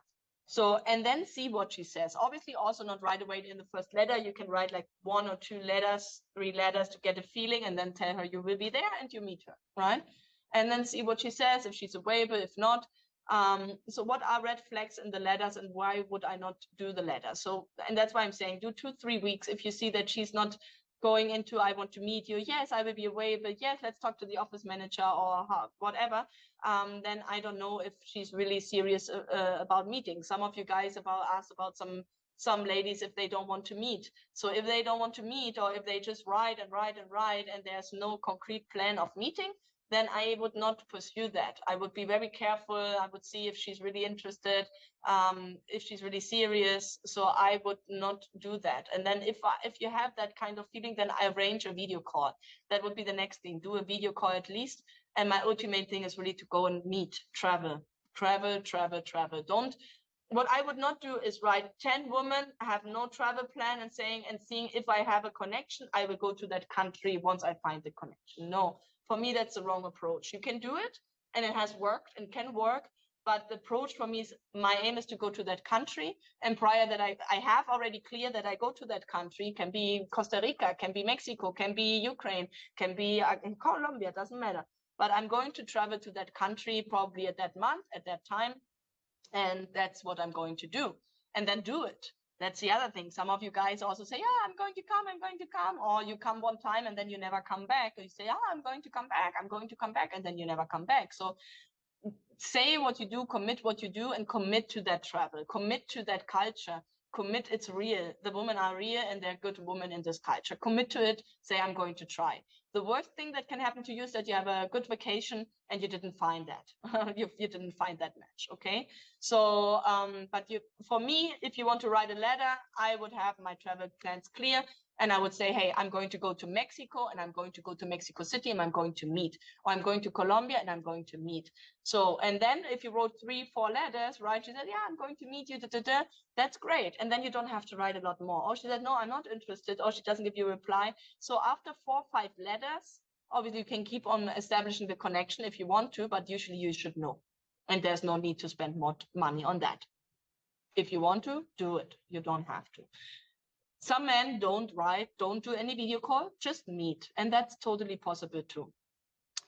So, and then see what she says. Obviously, also not right away in the first letter. You can write like 1 or 2 letters, 3 letters to get a feeling, and then tell her you will be there and you meet her, right? And then see what she says, if she's available, if not. So what are red flags in the letters, and why would I not do the letter? So, and that's why I'm saying do 2-3 weeks. If you see that she's not going into, I want to meet you, yes, I will be available, yes, let's talk to the office manager or whatever, then I don't know if she's really serious about meeting. Some of you guys asked about some ladies if they don't want to meet. So if they don't want to meet, or if they just write and write and write and there's no concrete plan of meeting, then I would not pursue that. I would be very careful. I would see if she's really interested, if she's really serious. So I would not do that. And then if you have that kind of feeling, then I arrange a video call. That would be the next thing. Do a video call at least. And my ultimate thing is really to go and meet, travel. What I would not do is write 10 women, have no travel plan, and seeing if I have a connection, I will go to that country once I find the connection. No. For me, that's the wrong approach. You can do it, and it has worked and can work, but the approach for me is, my aim is to go to that country, and prior that I have already clear that I go to that country, can be Costa Rica, can be Mexico, can be Ukraine, can be in Colombia, doesn't matter. But I'm going to travel to that country probably at that month, at that time, and that's what I'm going to do. And then do it. That's the other thing. Some of you guys also say, yeah, I'm going to come. Or you come one time and then you never come back. Or you say, I'm going to come back. And then you never come back. So say what you do, commit what you do, and commit to that travel. Commit to that culture. Commit, it's real. The women are real and they're good women in this culture. Commit to it. Say, I'm going to try. The worst thing that can happen to you is that you have a good vacation and you didn't find that. you didn't find that match, okay? So, for me, if you want to write a letter, I would have my travel plans clear. And I would say, hey, I'm going to go to Mexico, and I'm going to go to Mexico City, and I'm going to meet. Or I'm going to Colombia, and I'm going to meet. So, and then if you wrote 3-4 letters, right, she said, yeah, I'm going to meet you, that's great. And then you don't have to write a lot more. Or she said, no, I'm not interested. Or she doesn't give you a reply. So after 4 or 5 letters, obviously you can keep on establishing the connection if you want to, but usually you should know. And there's no need to spend more money on that. If you want to, do it. You don't have to. Some men don't write, don't do any video call, just meet. And that's totally possible too.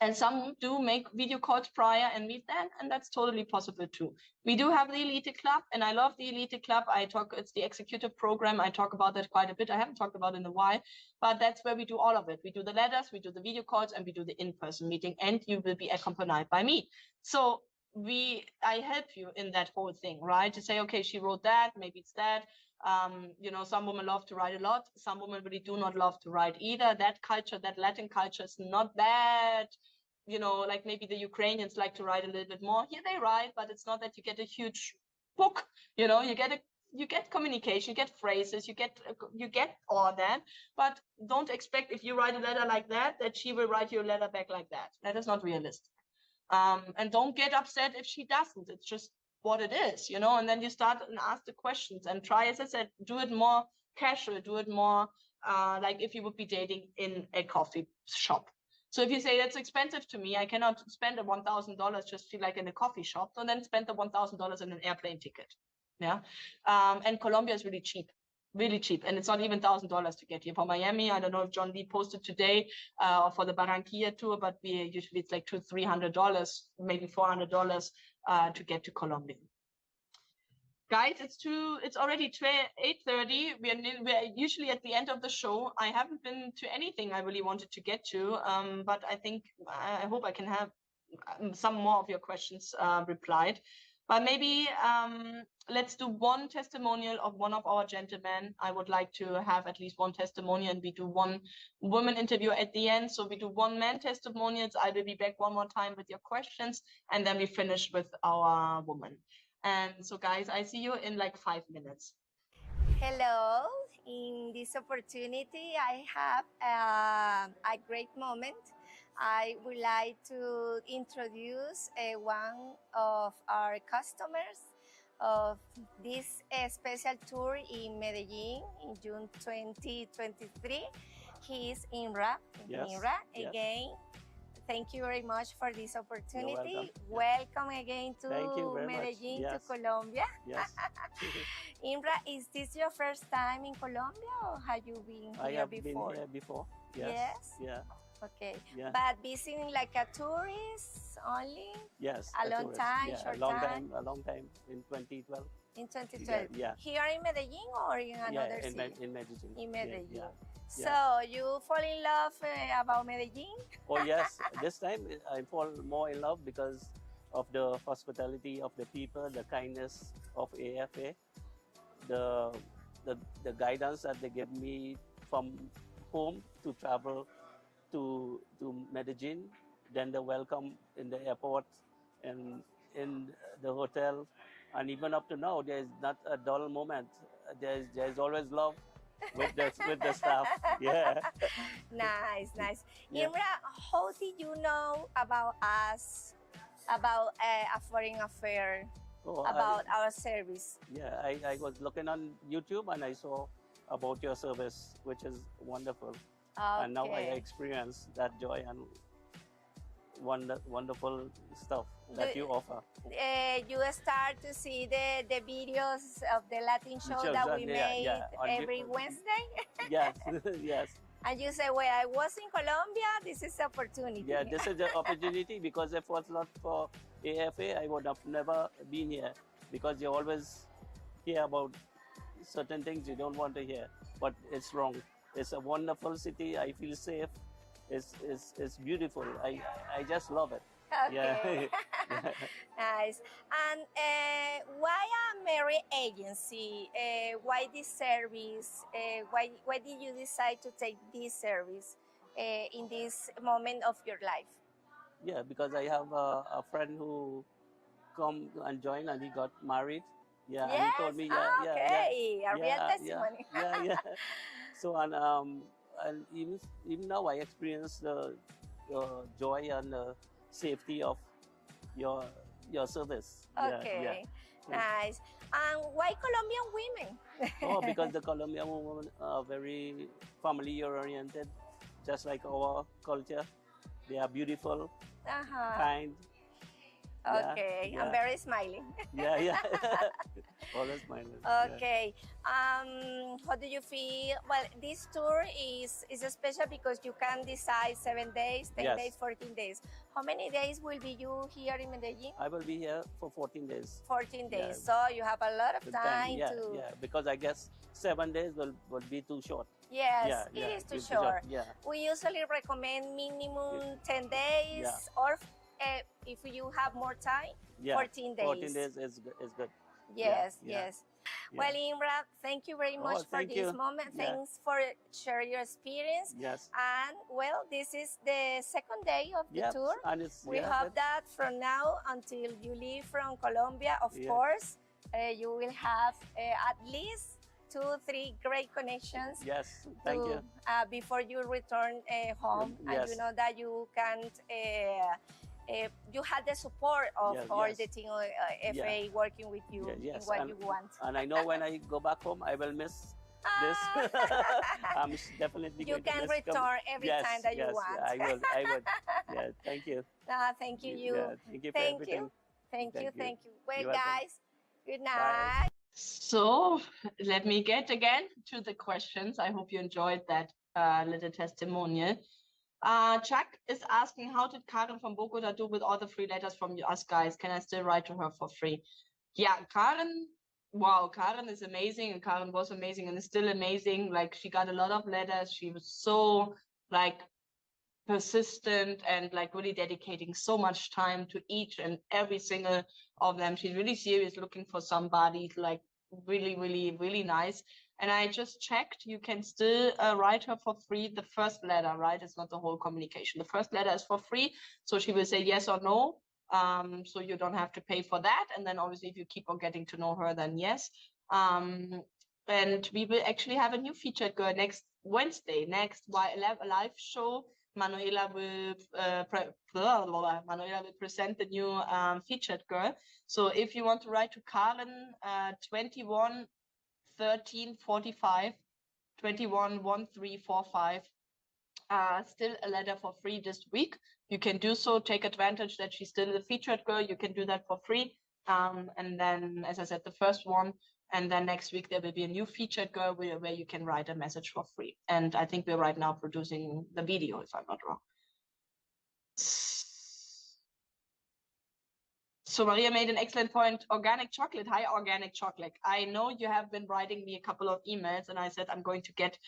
And some do make video calls prior and meet then, and that's totally possible too. We do have the Elite Club, and I love the Elite Club. It's the executive program. I talk about that quite a bit. I haven't talked about it in a while, but that's where we do all of it. We do the letters, we do the video calls, and we do the in-person meeting, and you will be accompanied by me. So I help you in that whole thing, right? To say, okay, she wrote that, maybe it's that. Some women love to write a lot. Some women really do not love to write either. That culture, that Latin culture is not that, like maybe the Ukrainians like to write a little bit more. Here they write, but it's not that you get a huge book. You get communication, you get phrases, you get all that. But don't expect, if you write a letter like that she will write you a letter back like that. That is not realistic. And don't get upset if she doesn't. It's just what it is, and then you start and ask the questions and try, as I said, do it more casual, do it more like if you would be dating in a coffee shop. So if you say that's expensive to me, I cannot spend the $1,000 just feel like in a coffee shop, so then spend the $1,000 in an airplane ticket. Yeah. And Colombia is really cheap. And it's not even $1,000 to get here. For Miami, I don't know if John Lee posted today for the Barranquilla tour, but usually it's like $200-300, maybe $400 to get to Colombia. Guys, it's already 8:30. We're usually at the end of the show. I haven't been to anything I really wanted to get to, but I think I hope I can have some more of your questions replied. But maybe let's do one testimonial of one of our gentlemen. I would like to have at least one testimonial, and we do one woman interview at the end. So we do one man testimonials. I will be back one more time with your questions, and then we finish with our woman. And so, guys, I see you in like 5 minutes. Hello. In this opportunity, I have a great moment. I would like to introduce one of our customers of this special tour in Medellin in June 2023. He is Imra. Yes, Imra, yes. again, thank you very much for this opportunity. welcome. Welcome again to Thank you very much. Medellin, Yes. to Colombia. Yes. Imra, is this your first time in Colombia or have you been I here have before? been here before. Yes. Yes? Yeah. Okay. Yeah. But visiting like a tourist only Yes. a long tourist. time, Yeah, short a long time? A long time in 2012. in 2012? Yeah. Here in Medellin or in another Yeah, city? in Medellin. In Medellin. Yeah. So you fall in love about Medellin? Oh yes. This time I fall more in love because of the hospitality of the people, the kindness of AFA, the guidance that they give me from home to travel to Medellin, then the welcome in the airport and in the hotel, and even up to now, there is not a dull moment. There is always love with the staff. Yeah. Nice. Yeah. Imra, how did you know about us, about A Foreign Affair, Oh, about our service? Yeah, I was looking on YouTube and I saw about your service, which is wonderful. And now I Okay. experience that joy and wonderful stuff that you offer. You start to see the videos of the Latin show that we made On every Wednesday, Yes, yes. and you say, "Well, I was in Colombia. This is opportunity." Yeah, this is the opportunity because if it was not for AFA, I would have never been here because you always hear about certain things you don't want to hear, but it's wrong. It's a wonderful city. I feel safe. It's beautiful. I just love it. Okay. Yeah. Nice. And why a marriage agency? Why this service? Why did you decide to take this service in this moment of your life? Yeah, because I have a friend who come and join and he got married. Yeah, and he told me, okay, a real yeah, testimony. yeah. So and even now I experience the joy and the safety of your service. Okay, nice. And why Colombian women? Oh, because the Colombian women are very family oriented, just like our culture. They are beautiful, kind. Okay, I'm very smiling. Yeah. Always smiling. Okay. How do you feel? Well, this tour is special because you can decide 7 days, 10 Yes. days, 14 days. How many days will be you here in Medellin? I will be here for 14 days. 14 days. Yeah. So you have a lot of The time yeah, to. yeah, because I guess 7 days will be too short. Yes, it is too it's short. Yeah. We usually recommend minimum 10 days, or if you have more time, 14 days. 14 days is good. Yes, Yeah. yes. Well, Imra, thank you very much for thank this you. moment. Yeah. Thanks for sharing your experience. Yes. And well, this is the second day of the Yes, tour. and it's We hope that from now until you leave from Colombia, of Yeah. course, you will have at least 2-3 great connections. Yes, thank you. Before you return home, and you Yes. know that you can't. You had the support of all yes. the team FA working with you in Yes, what and, you want. and I know when I go back home, I will miss this. I'm definitely You going to can miss return every time that you want. I would. Yeah, thank you. Thank you. Yeah, thank you for Thank everything. you. Thank you. Well, You're welcome. guys, good night. So let me get again to the questions. I hope you enjoyed that little testimonial. Chuck is asking, how did Karen from Bogota do with all the free letters from us guys? Can I still write to her for free? Yeah, Karen wow, Karen is amazing, and Karen was amazing and is still amazing. Like, she got a lot of letters. She was so like persistent and like really dedicating so much time to each and every single of them. She's really serious, looking for somebody like really, really, really nice. And I just checked, you can still write her for free the first letter, right? It's not the whole communication. The first letter is for free. So she will say yes or no. So you don't have to pay for that. And then obviously if you keep on getting to know her, then yes. And we will actually have a new featured girl next Wednesday, next live show. Manuela will Manuela will present the new featured girl. So if you want to write to Karen, 21 13 45 21 1345, still a letter for free this week. You can do so. Take advantage that she's still the featured girl. You can do that for free. And then, as I said, the first one. And then next week, there will be a new featured girl where you can write a message for free. And I think we're right now producing the video, if I'm not wrong. So Maria made an excellent point. Organic chocolate. Hi, organic chocolate. I know you have been writing me a couple of emails, and I said I'm going to get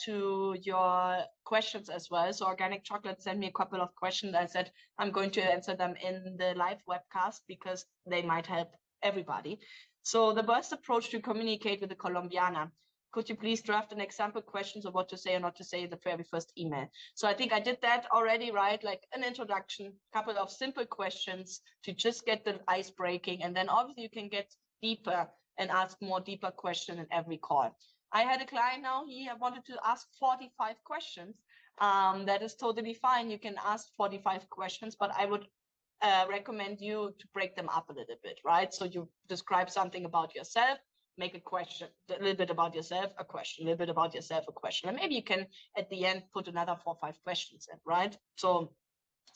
to your questions as well. So organic chocolate sent me a couple of questions. I said I'm going to answer them in the live webcast because they might help everybody. So the best approach to communicate with the Colombiana. Could you please draft an example questions of what to say or not to say in the very first email? So I think I did that already, right? Like an introduction, couple of simple questions to just get the ice breaking. And then obviously you can get deeper and ask more deeper questions in every call. I had a client now, he wanted to ask 45 questions. That is totally fine. You can ask 45 questions, but I would recommend you to break them up a little bit, right? So you describe something about yourself, make a question, a little bit about yourself, a question, a little bit about yourself, a question. And maybe you can, at the end, put another 4 or 5 questions in, right? So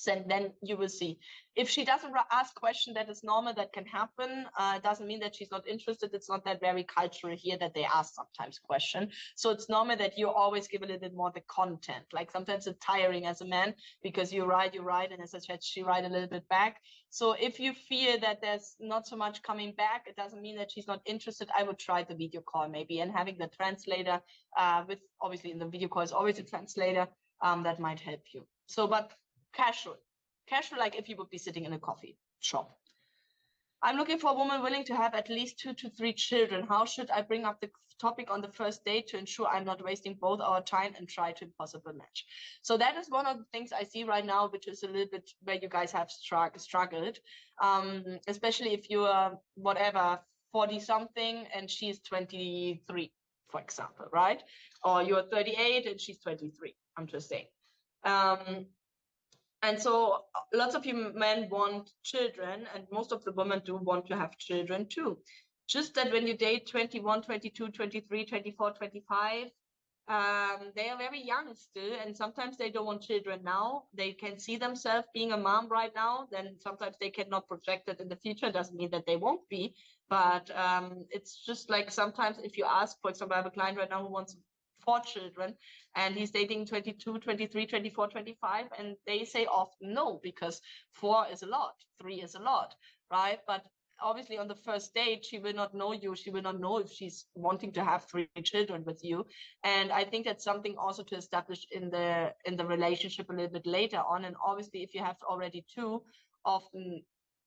then you will see. If she doesn't ask question, that is normal, that can happen. It doesn't mean that she's not interested. It's not that very cultural here that they ask sometimes question. So it's normal that you always give a little bit more the content. Like sometimes it's tiring as a man because you write, and as I said, she write a little bit back. So if you feel that there's not so much coming back, it doesn't mean that she's not interested. I would try the video call maybe, and having the translator with, obviously in the video call is always a translator, that might help you. So, but casual, like if you would be sitting in a coffee shop. I'm looking for a woman willing to have at least 2 to 3 children. How should I bring up the topic on the first date to ensure I'm not wasting both our time and try to impossible match? So that is one of the things I see right now, which is a little bit where you guys have struggled, especially if you are whatever 40 something and she's 23, for example, right? Or you're 38 and she's 23. I'm just saying. And so lots of you men want children, and most of the women do want to have children too. Just that when you date 21, 22, 23, 24, 25, they are very young still, and sometimes they don't want children now. They can see themselves being a mom right now, then sometimes they cannot project it in the future. It doesn't mean that they won't be, but it's just like sometimes if you ask, for example, I have a client right now who wants 4 children and he's dating 22, 23, 24, 25, and they say often no, because 4 is a lot, 3 is a lot, right? But obviously on the first date, she will not know you. She will not know if she's wanting to have 3 children with you. And I think that's something also to establish in the relationship a little bit later on. And obviously if you have already 2, often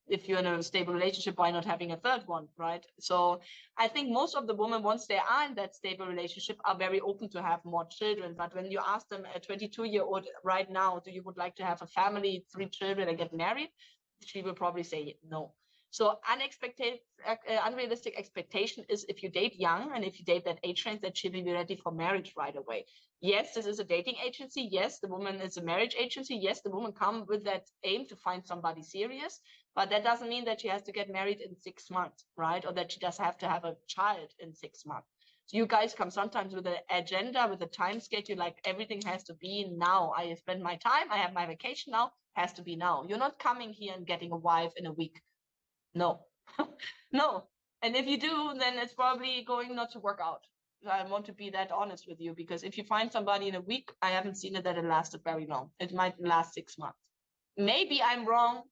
if you're in a stable relationship, why not having a 3rd one, right? So I think most of the women, once they are in that stable relationship, are very open to have more children. But when you ask them, a 22-year-old right now, do you would like to have a family, 3 children and get married? She will probably say no. So unrealistic expectation is if you date young and if you date that age range, that she will be ready for marriage right away. Yes, this is a dating agency. Yes, the woman is a marriage agency. Yes, the woman come with that aim to find somebody serious, but that doesn't mean that she has to get married in 6 months, right? Or that she does have to have a child in 6 months. So you guys come sometimes with an agenda, with a time schedule, like everything has to be now. I spend my time, I have my vacation now, has to be now. You're not coming here and getting a wife in a week. No, no. And if you do, then it's probably going not to work out. I want to be that honest with you, because if you find somebody in a week, I haven't seen it that it lasted very long. It might last 6 months. Maybe I'm wrong.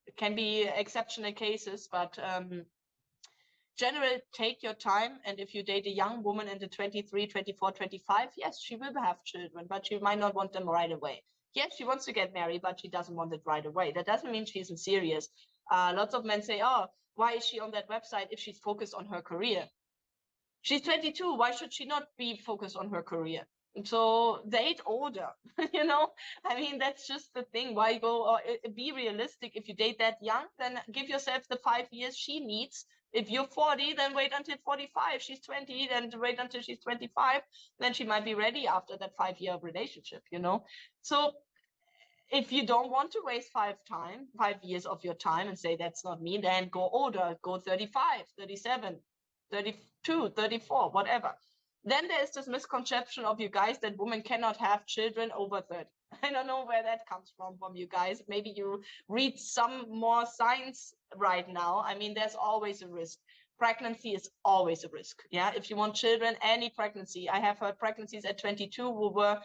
It can be exceptional cases, but general, take your time. And if you date a young woman in the 23, 24, 25, yes, she will have children, but she might not want them right away. Yes, she wants to get married, but she doesn't want it right away. That doesn't mean she isn't serious. Lots of men say, oh, why is she on that website if she's focused on her career? She's 22. Why should she not be focused on her career? So date older, you know? I mean, that's just the thing. Why go or be realistic? If you date that young, then give yourself the 5 years she needs. If you're 40, then wait until 45. She's 20, then wait until she's 25. Then she might be ready after that 5-year relationship, you know? So if you don't want to waste 5 years of your time and say, that's not me, then go older, go 35, 37, 32, 34, whatever. Then there's this misconception of you guys that women cannot have children over 30. I don't know where that comes from you guys. Maybe you read some more science right now. I mean, there's always a risk. Pregnancy is always a risk. Yeah. If you want children, any pregnancy. I have heard pregnancies at 22 who were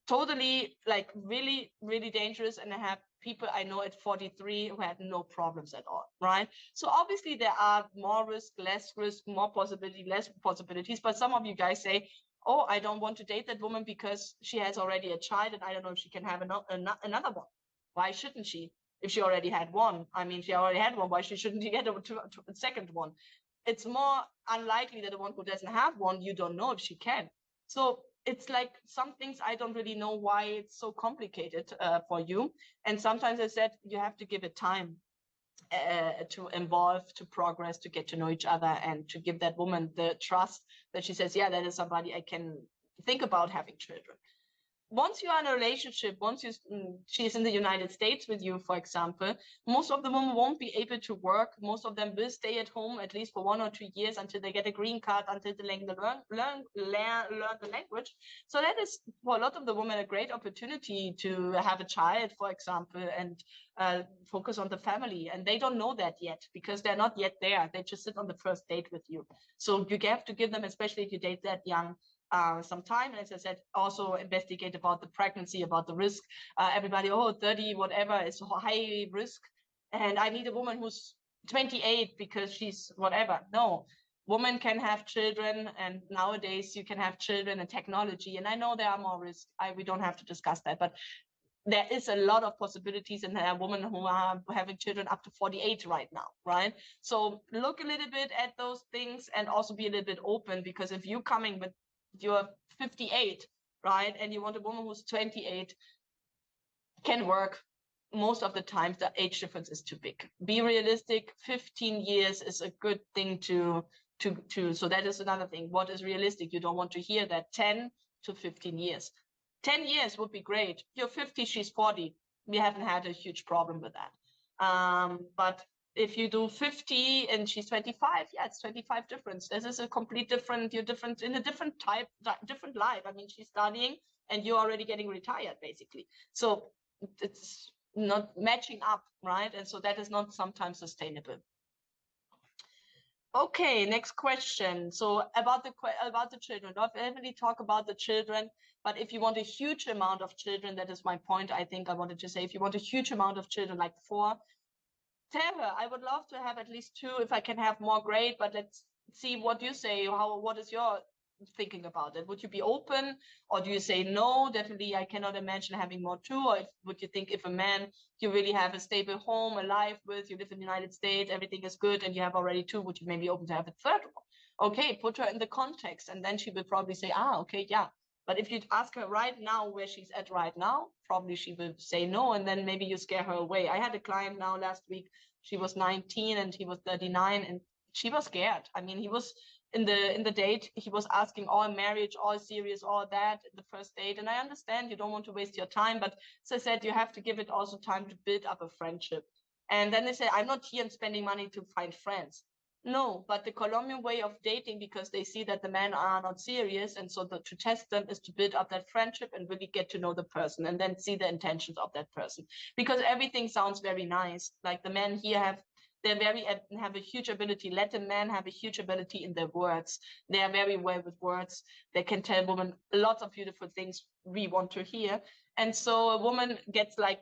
totally like really, really dangerous. And I have people I know at 43 who had no problems at all, right? So obviously there are more risk, less risk, more possibility, less possibilities. But some of you guys say, oh, I don't want to date that woman because she has already a child and I don't know if she can have another one. Why shouldn't she? If she already had one, I mean, she already had one, why shouldn't she get a second one? It's more unlikely that the one who doesn't have one, you don't know if she can. So it's like some things I don't really know why it's so complicated for you. And sometimes I said you have to give it time to evolve, to progress, to get to know each other, and to give that woman the trust that she says, yeah, that is somebody I can think about having children. Once you are in a relationship, once she's in the United States with you, for example, most of the women won't be able to work. Most of them will stay at home at least for 1 or 2 years until they get a green card, until they learn the language. So that is for a lot of the women a great opportunity to have a child, for example, and focus on the family. And they don't know that yet because they're not yet there. They just sit on the first date with you. So you have to give them, especially if you date that young, some time. And as I said, also investigate about the pregnancy, about the risk. Everybody, 30, whatever, is high risk. And I need a woman who's 28 because she's whatever. No, women can have children. And nowadays you can have children and technology. And I know there are more risks. We don't have to discuss that, but there is a lot of possibilities, and there are women who are having children up to 48 right now, right? So look a little bit at those things and also be a little bit open, because if you're coming with you're 58, right, and you want a woman who's 28, can work. Most of the time the age difference is too big. Be realistic. 15 years is a good thing to so that is another thing. What is realistic? You don't want to hear that 10 to 15 years. 10 years would be great. You're 50, she's 40. We haven't had a huge problem with that. But if you do 50 and she's 25, yeah, it's 25 difference. This is a complete different, you're different in a different life. I mean, she's studying and you're already getting retired, basically. So it's not matching up, right? And so that is not sometimes sustainable. Okay, next question. So about the children, I'll definitely talk about the children, but if you want a huge amount of children, that is my point. I think I wanted to say, if you want a huge amount of children, like 4, tell her, I would love to have at least 2. If I can have more, great, but let's see what you say. What is your thinking about it? Would you be open, or do you say no, definitely I cannot imagine having more 2? Or would you think if a man, you really have a stable home, a life with, you live in the United States, everything is good, and you have already 2, would you maybe open to have a 3rd one? Okay, put her in the context, and then she will probably say, okay, yeah. But if you ask her right now where she's at right now, probably she will say no, and then maybe you scare her away. I had a client now last week. She was 19 and he was 39, and she was scared. I mean, he was in the date, he was asking all marriage, all serious, all that, the first date. And I understand you don't want to waste your time, but as I said, you have to give it also time to build up a friendship. And then they say, I'm not here and spending money to find friends. No, but the Colombian way of dating, because they see that the men are not serious, and so to test them is to build up that friendship and really get to know the person and then see the intentions of that person. Because everything sounds very nice. Like the men here have a huge ability. Let the men have a huge ability in their words. They are very well with words. They can tell women lots of beautiful things we want to hear. And so a woman gets like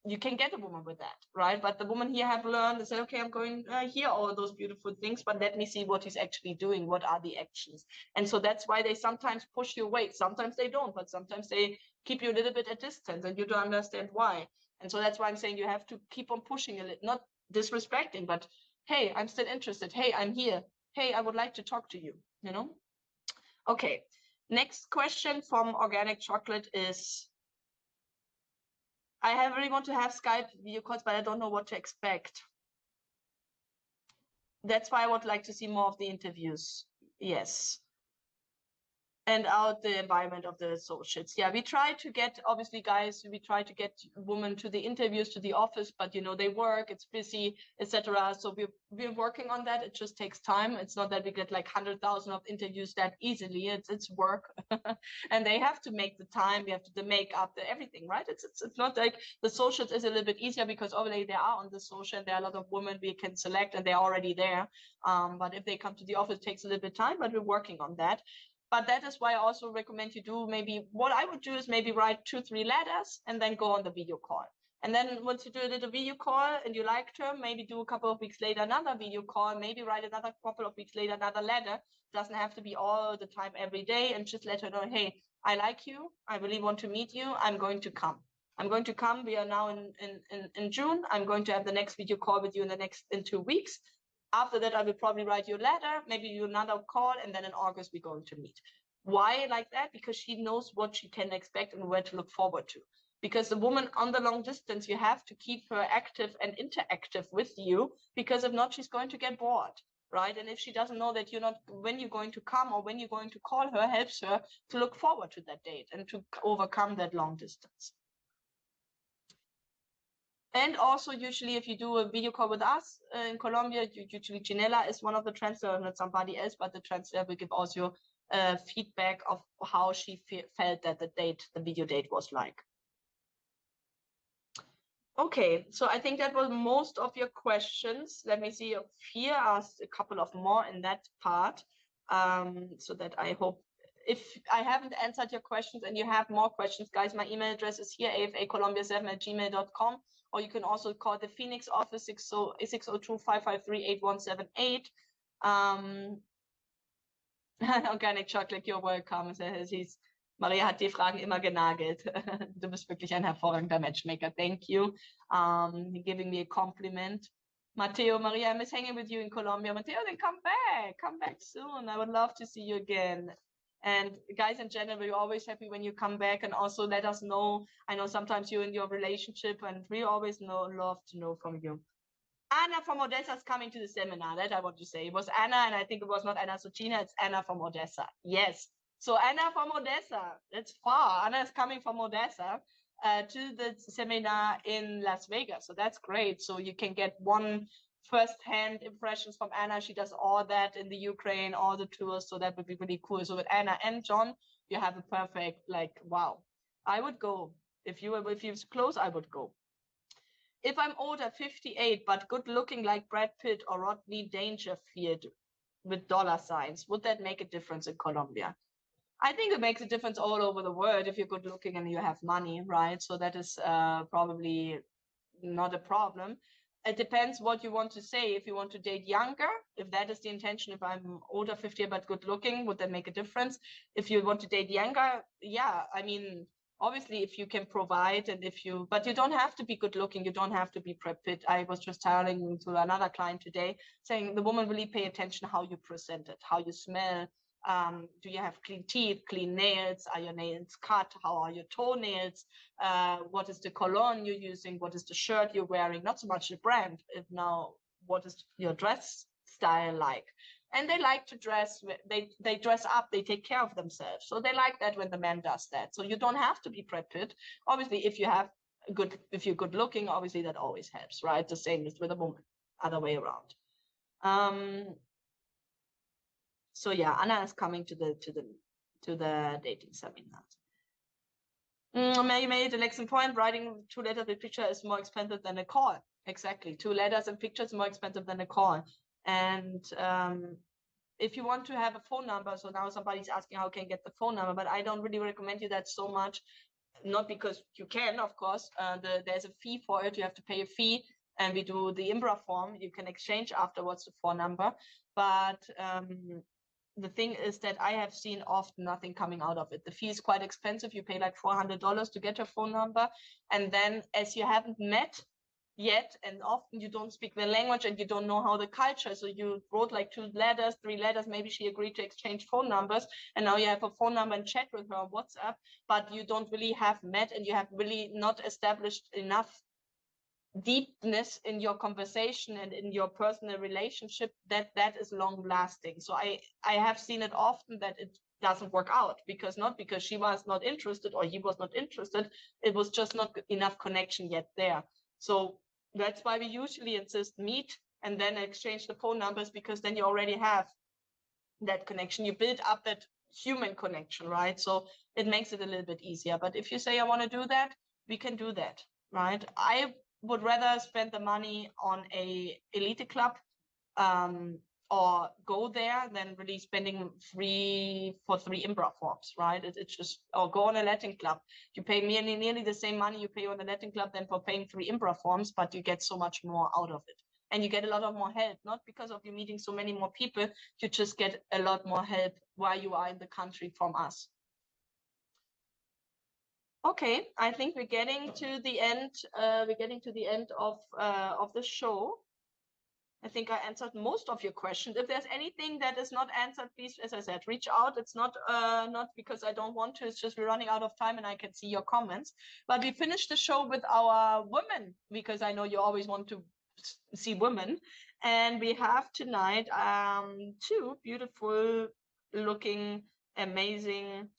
you can get a woman with that, right? But the woman here have learned and said, okay, I'm going here, all those beautiful things, but let me see what he's actually doing. What are the actions? And so that's why they sometimes push you away. Sometimes they don't, but sometimes they keep you a little bit at distance and you don't understand why. And so that's why I'm saying you have to keep on pushing a little, not disrespecting, but hey, I'm still interested. Hey, I'm here. Hey, I would like to talk to you, you know? Okay. Next question from Organic Chocolate is, I really want to have Skype video calls, but I don't know what to expect. That's why I would like to see more of the interviews. Yes. And out the environment of the associates. Yeah, we try to get, obviously, guys, we try to get women to the interviews, to the office, but you know, they work, it's busy, etc. So we're working on that. It just takes time. It's not that we get like 100,000 of interviews that easily. It's work, and they have to make the time. We have to the makeup, the everything, right? It's not like the socials is a little bit easier because obviously they are on the social. And there are a lot of women we can select, and they're already there. But if they come to the office, it takes a little bit of time. But we're working on that. But that is why I also recommend you do maybe, what I would do is maybe write 2-3 letters and then go on the video call. And then once you do a little video call and you liked her, maybe do a couple of weeks later another video call, maybe write another couple of weeks later another letter. It doesn't have to be all the time every day, and just let her know, hey, I like you. I really want to meet you. I'm going to come. I'm going to come. We are now in June. I'm going to have the next video call with you in 2 weeks. After that, I will probably write you a letter, maybe you another call, and then in August, we're going to meet. Why like that? Because she knows what she can expect and where to look forward to. Because the woman on the long distance, you have to keep her active and interactive with you, because if not, she's going to get bored, right? And if she doesn't know that you're not, when you're going to come or when you're going to call her, helps her to look forward to that date and to overcome that long distance. And also, usually, if you do a video call with us in Colombia, usually Ginela is one of the translators, not somebody else, but the translator will give also feedback of how she felt that the video date was like. Okay, so I think that was most of your questions. Let me see if here asked a couple of more in that part, so that I hope, if I haven't answered your questions and you have more questions, guys, my email address is here, afacolombia7@gmail.com, or you can also call the Phoenix office 602-553-8178. Organic Chocolate, you're welcome. Maria hat die Fragen immer genagelt. Du bist wirklich ein hervorragender Matchmaker. Thank you. Giving me a compliment. Matteo, Maria, I miss hanging with you in Colombia. Matteo, then come back soon. I would love to see you again. And guys, in general, we're always happy when you come back, and also let us know. I know sometimes you're in your relationship, and we always love to know from you. Anna from Odessa is coming to the seminar. That I want to say. It was Anna, and I think it was not Anna Suchina, it's Anna from Odessa. Yes. So Anna from Odessa, it's far. Anna is coming from Odessa to the seminar in Las Vegas. So that's great. So you can get one first-hand impressions from Anna. She does all that in the Ukraine, all the tours. So that would be really cool. So with Anna and John, you have a perfect, like, wow. I would go. If you're close, I would go. If I'm older, 58, but good looking like Brad Pitt or Rodney Dangerfield with dollar signs, would that make a difference in Colombia? I think it makes a difference all over the world if you're good looking and you have money, right? So that is probably not a problem. It depends what you want to say. If you want to date younger, if that is the intention, if I'm older, 50 but good looking, would that make a difference? If you want to date younger, yeah, I mean, obviously if you can provide, and but you don't have to be good looking, you don't have to be Brad Pitt. I was just telling to another client today, saying the woman really pay attention how you present it, how you smell. Do you have clean teeth, clean nails? Are your nails cut? How are your toenails? What is the cologne you're using? What is the shirt you're wearing? Not so much the brand. Now, what is your dress style like? And they like to dress. They dress up. They take care of themselves. So they like that when the man does that. So you don't have to be Brad Pitt. Obviously, if you're good looking, obviously that always helps, right? The same as with a woman, other way around. So yeah, Anna is coming to the dating seminar. Mary made an excellent point. Writing 2 letters with picture is more expensive than a call. Exactly, 2 letters and pictures more expensive than a call. And if you want to have a phone number, so now somebody's asking how can I get the phone number, but I don't really recommend you that so much. not because you can, of course. There's a fee for it. You have to pay a fee, and we do the IMBRA form. You can exchange afterwards the phone number. But the thing is that I have seen often nothing coming out of it. The fee is quite expensive. You pay like $400 to get your phone number. And then as you haven't met yet, and often you don't speak the language and you don't know how the culture, so you wrote like 2 letters, 3 letters, maybe she agreed to exchange phone numbers, and now you have a phone number and chat with her on WhatsApp, but you don't really have met and you have really not established enough deepness in your conversation and in your personal relationship that is long lasting. So I have seen it often that it doesn't work out, because not because she was not interested or he was not interested, it was just not enough connection yet there. So that's why we usually insist meet and then exchange the phone numbers, because then you already have that connection. You build up that human connection, right? So it makes it a little bit easier. But if you say, I want to do that, we can do that, right? I would rather spend the money on a elite club or go there than really spending for 3 IMBRA forms, right? It's just, or go on a Latin club. You pay nearly the same money you pay on a Latin club than for paying 3 IMBRA forms, but you get so much more out of it. And you get a lot of more help, not because of you meeting so many more people, you just get a lot more help while you are in the country from us. Okay, I think we're getting to the end. Of the show. I think I answered most of your questions. If there's anything that is not answered, please, as I said, reach out. It's not because I don't want to. It's just we're running out of time, and I can see your comments. But we finished the show with our women, because I know you always want to see women, and we have tonight 2 beautiful looking, amazing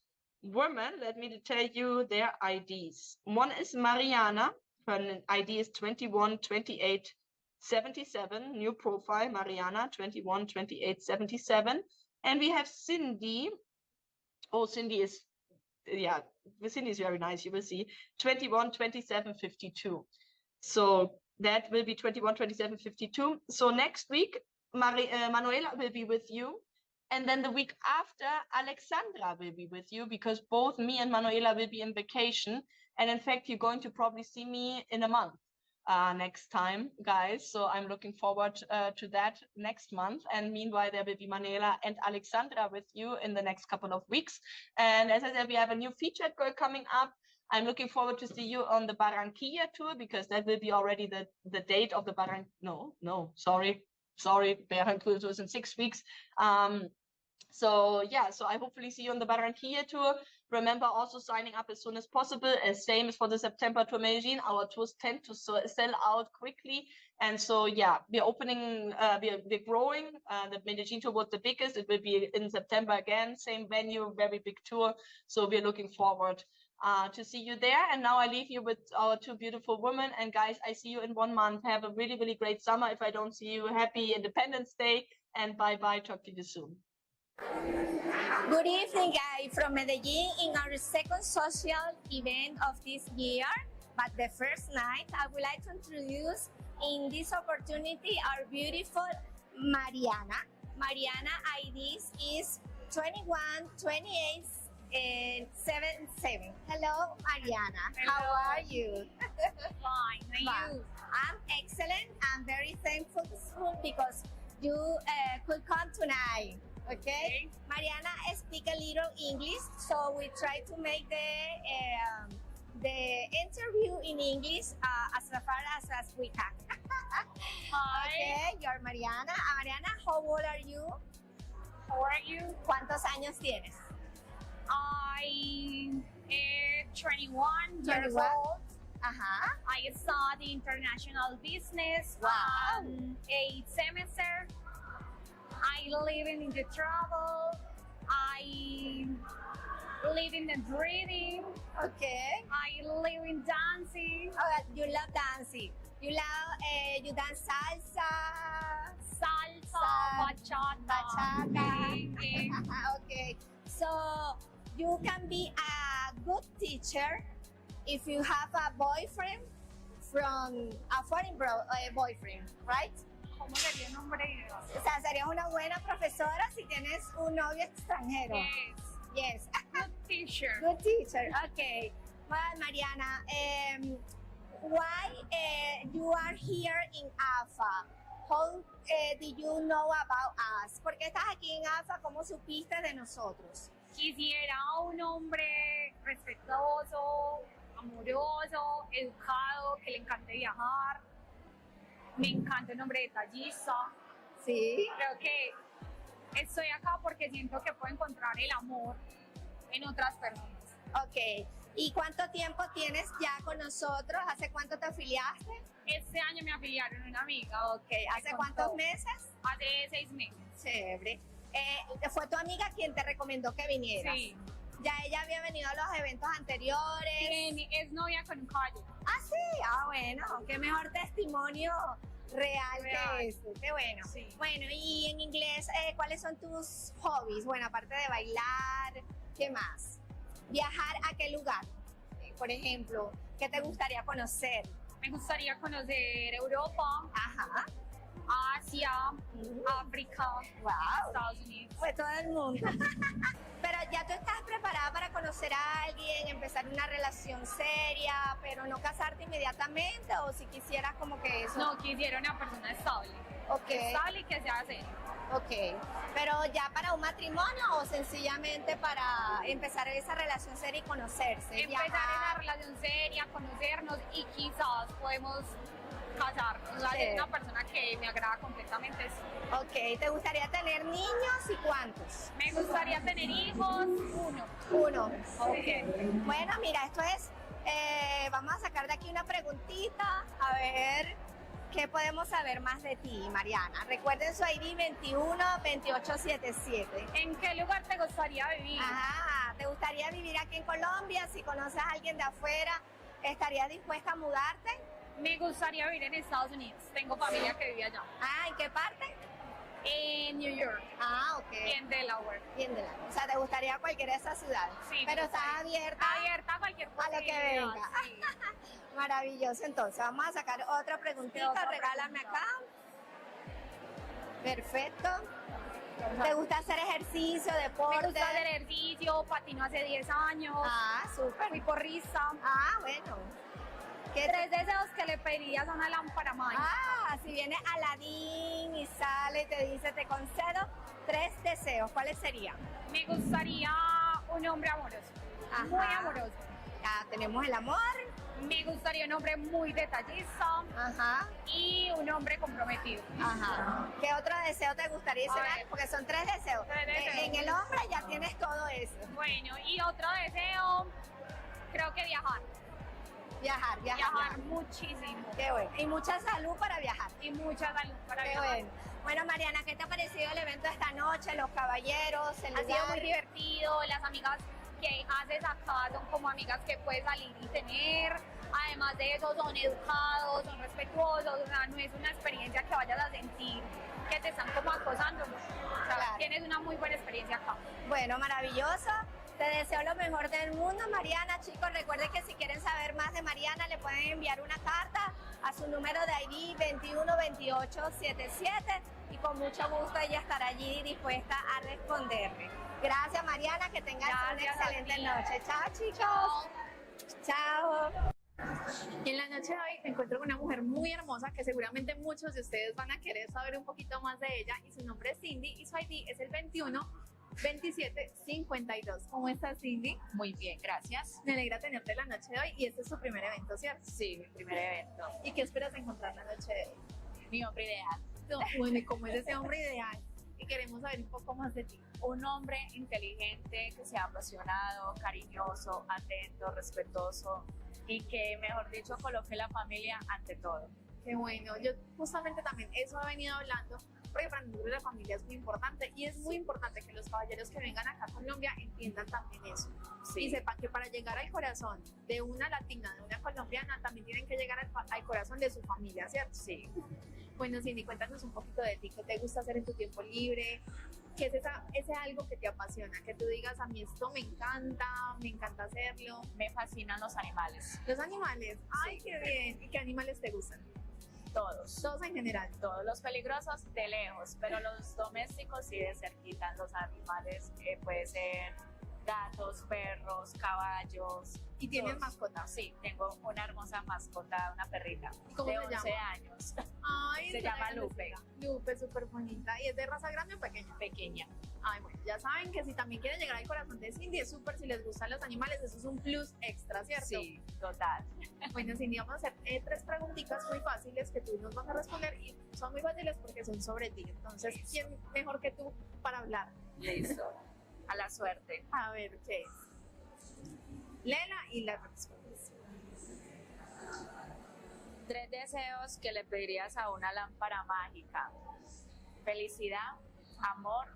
women. Let me tell you their IDs. One is Mariana. Her ID is 212877. New profile, Mariana, 212877. And we have Cindy. Oh, Cindy is, yeah, Cindy is very nice. You will see 212752. So that will be 212752. So next week, Manuela will be with you. And then the week after, Alexandra will be with you, because both me and Manuela will be in vacation. And in fact, you're going to probably see me in a month next time, guys. So I'm looking forward to that next month. And meanwhile, there will be Manuela and Alexandra with you in the next couple of weeks. And as I said, we have a new featured girl coming up. I'm looking forward to see you on the Barranquilla tour, because that will be already the date of the Barranquilla tour is in 6 weeks. So yeah, so I hopefully see you on the Barranquilla tour. Remember also signing up as soon as possible. Same as for the September tour Medellin. Our tours tend to sell out quickly. And so, yeah, we're opening, we're growing. The Medellin tour was the biggest. It will be in September again, same venue, very big tour. So we're looking forward to see you there. And now I leave you with our 2 beautiful women. And guys, I see you in 1 month. Have a really, really great summer. If I don't see you, happy Independence Day. And bye-bye. Talk to you soon. Good evening, guys, from Medellin in our second social event of this year. But the first night, I would like to introduce in this opportunity our beautiful Mariana. Mariana IDs is 212877. Hello, Mariana. Hello. How are you? Fine, and you? I'm excellent. I'm very thankful because you could come tonight. Okay, Mariana speak a little English, so we try to make the interview in English as far as we can. Hi. Okay, you're Mariana. Mariana, how old are you? How are you? ¿Cuántos años tienes? I'm 21 years 21. old. Ajá. I study international business. Wow. 8 semester. I live in the travel. I live in the reading. Okay. I live in dancing. Oh, you love dancing. You dance salsa. Salsa, bachata. merengue. Okay. So you can be a good teacher if you have a boyfriend from a foreign boyfriend, right? ¿Cómo sería el nombre? O sea, serías una buena profesora si tienes un novio extranjero. Yes. Yes. Good teacher. Good teacher. Okay. Well, Mariana, why you are here in AFA? How did you know about us? ¿Por qué estás aquí en AFA? ¿Cómo supiste de nosotros? Quisiera un hombre respetuoso, amoroso, educado, que le encante viajar. Me encanta un hombre detallista. Sí. Creo que estoy acá porque siento que puedo encontrar el amor en otras personas. Ok. ¿Y cuánto tiempo tienes ya con nosotros? ¿Hace cuánto te afiliaste? Este año me afiliaron una amiga. Ok. ¿Hace cuántos meses? Hace 6 meses. Chévere. ¿Fue tu amiga quien te recomendó que vinieras? Sí. ¿Ya ella había venido a los eventos anteriores? Es novia con un caballero. Ah, sí. Ah, bueno. Qué mejor testimonio real que eso. Qué bueno. Sí. Bueno, y en inglés, ¿cuáles son tus hobbies? Bueno, aparte de bailar, ¿qué más? ¿Viajar a qué lugar? Por ejemplo, ¿qué te gustaría conocer? Me gustaría conocer Europa, Ajá. Asia, África, Wow. Estados Unidos. Fue todo el mundo. Pero ya tú estás preparada para conocer a alguien, empezar una relación seria, pero no casarte inmediatamente, o si quisieras como que eso. No, quisiera una persona estable. Ok. Estable y que sea seria. Ok. Pero ya para un matrimonio o sencillamente para empezar esa relación seria y conocerse. Empezar viajar. esa relación seria, conocernos y quizás podemos casarnos. O sea, Sí. es una persona que me agrada completamente. Sí. Ok. ¿Te gustaría tener niños y cuántos? Me gustaría tener hijos, uno. Uno. Ok. Sí. Bueno, mira, esto es. Vamos a sacar de aquí una preguntita. A ver. ¿Qué podemos saber más de ti, Mariana? Recuerden su ID 212877. ¿En qué lugar te gustaría vivir? Ajá, ¿te gustaría vivir aquí en Colombia? Si conoces a alguien de afuera, ¿estarías dispuesta a mudarte? Me gustaría vivir en Estados Unidos. Tengo familia que vive allá. Ah, ¿en qué parte? En New York Ah, ok. y en Delaware. Bien de la. O sea, ¿te gustaría cualquiera de esas ciudades? Sí, me Pero estás gustaría. abierta Abierta a cualquier a lo que posibilidad, venga. sí. Maravilloso. Entonces, vamos a sacar otra preguntita. Otra Regálame pregunta. acá. Perfecto. ¿Te gusta hacer ejercicio, deporte? Me gusta hacer ejercicio, patino hace 10 años, Ah, súper. fui porrista. Ah, bueno. ¿Qué 3 deseos que le pedirías a una lámpara mágica. Ah, si viene Aladín y sale y te dice, te concedo 3 deseos, ¿cuáles serían? Me gustaría un hombre amoroso, Ajá. muy amoroso. Ya tenemos el amor. Me gustaría un hombre muy detallista Ajá, y un hombre comprometido. ajá. ¿Qué otro deseo te gustaría A cenar? ver. Porque son 3 deseos. 3 deseos. En el hombre ya tienes todo eso. Bueno, y otro deseo, creo que viajar. Viajar. Viajar muchísimo. Qué bueno. Y mucha salud para viajar. Y mucha salud para Qué viajar. bueno. Bueno, Mariana, ¿qué te ha parecido el evento de esta noche? Los caballeros, el Ha sido lugar? muy divertido, las amigas que haces acá son como amigas que puedes salir y tener, además de eso son educados, son respetuosos, o sea, no es una experiencia que vayas a sentir que te están como acosando, ¿no? O sea, Claro. tienes una muy buena experiencia acá. Bueno, maravilloso. Te deseo lo mejor del mundo, Mariana. Chicos, recuerden que si quieren saber más de Mariana, le pueden enviar una carta a su número de ID 212877 y con mucho gusto ella estará allí dispuesta a responderle. Gracias, Mariana. Que tengas una Gracias a excelente ti. noche. Chao, chicos. Chao. Y en la noche de hoy me encuentro con una mujer muy hermosa que seguramente muchos de ustedes van a querer saber un poquito más de ella, y su nombre es Cindy y su ID es el 212752. ¿Cómo estás, Cindy? Muy bien, gracias. Me alegra tenerte la noche de hoy y este es tu primer evento, ¿cierto? Sí, mi primer evento. ¿Y qué esperas encontrar la noche de hoy? Mi hombre ideal. No, bueno, ¿y cómo es ese hombre ideal? Y queremos saber un poco más de ti. Un hombre inteligente, que sea apasionado, cariñoso, atento, respetuoso y que, mejor dicho, coloque la familia ante todo. Qué bueno, yo justamente también eso he venido hablando, porque para nosotros la familia es muy importante y es muy importante que los caballeros que vengan acá a Colombia entiendan también eso. Sí. Y sepan que para llegar al corazón de una latina, de una colombiana, también tienen que llegar al corazón de su familia, ¿cierto? Sí. Bueno, Cindy, cuéntanos un poquito de ti, qué te gusta hacer en tu tiempo libre, qué es ese algo que te apasiona, que tú digas, a mí esto me encanta hacerlo. Me fascinan los animales. Los animales, ay, qué bien. ¿Y qué animales te gustan? Todos. Todos en general. Todos los peligrosos de lejos, pero los domésticos sí de cerquita. Los animales puede ser gatos, perros, caballos. ¿Y tienes todos. mascota? Sí, tengo una hermosa mascota, una perrita ¿Cómo de se 11 llama? años, Ay, Se está llama grandecita. Lupe. Lupe, súper bonita. ¿Y es de raza grande o pequeña? pequeña. Ay, bueno, ya saben que si también quieren llegar al corazón de Cindy, es súper si les gustan los animales, eso es un plus extra, ¿cierto? Sí, total. Bueno, Cindy, vamos a hacer 3 preguntitas muy fáciles que tú nos vas a responder y son muy fáciles porque son sobre ti. Entonces, ¿quién mejor que tú para hablar? Listo. A la suerte. A ver, ¿qué es? Lela y la respondes. 3 deseos que le pedirías a una lámpara mágica. Felicidad, amor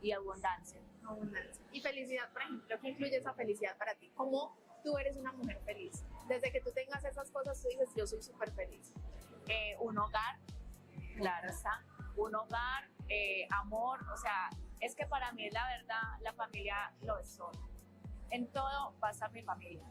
y abundancia. Abundancia. Y felicidad, por ejemplo, ¿qué incluye esa felicidad para ti? ¿Cómo tú eres una mujer feliz? Desde que tú tengas esas cosas, tú dices, yo soy súper feliz. Un hogar, claro está. Un hogar, amor, o sea, es que para mí la verdad, la familia lo es todo. En todo va a estar mi familia.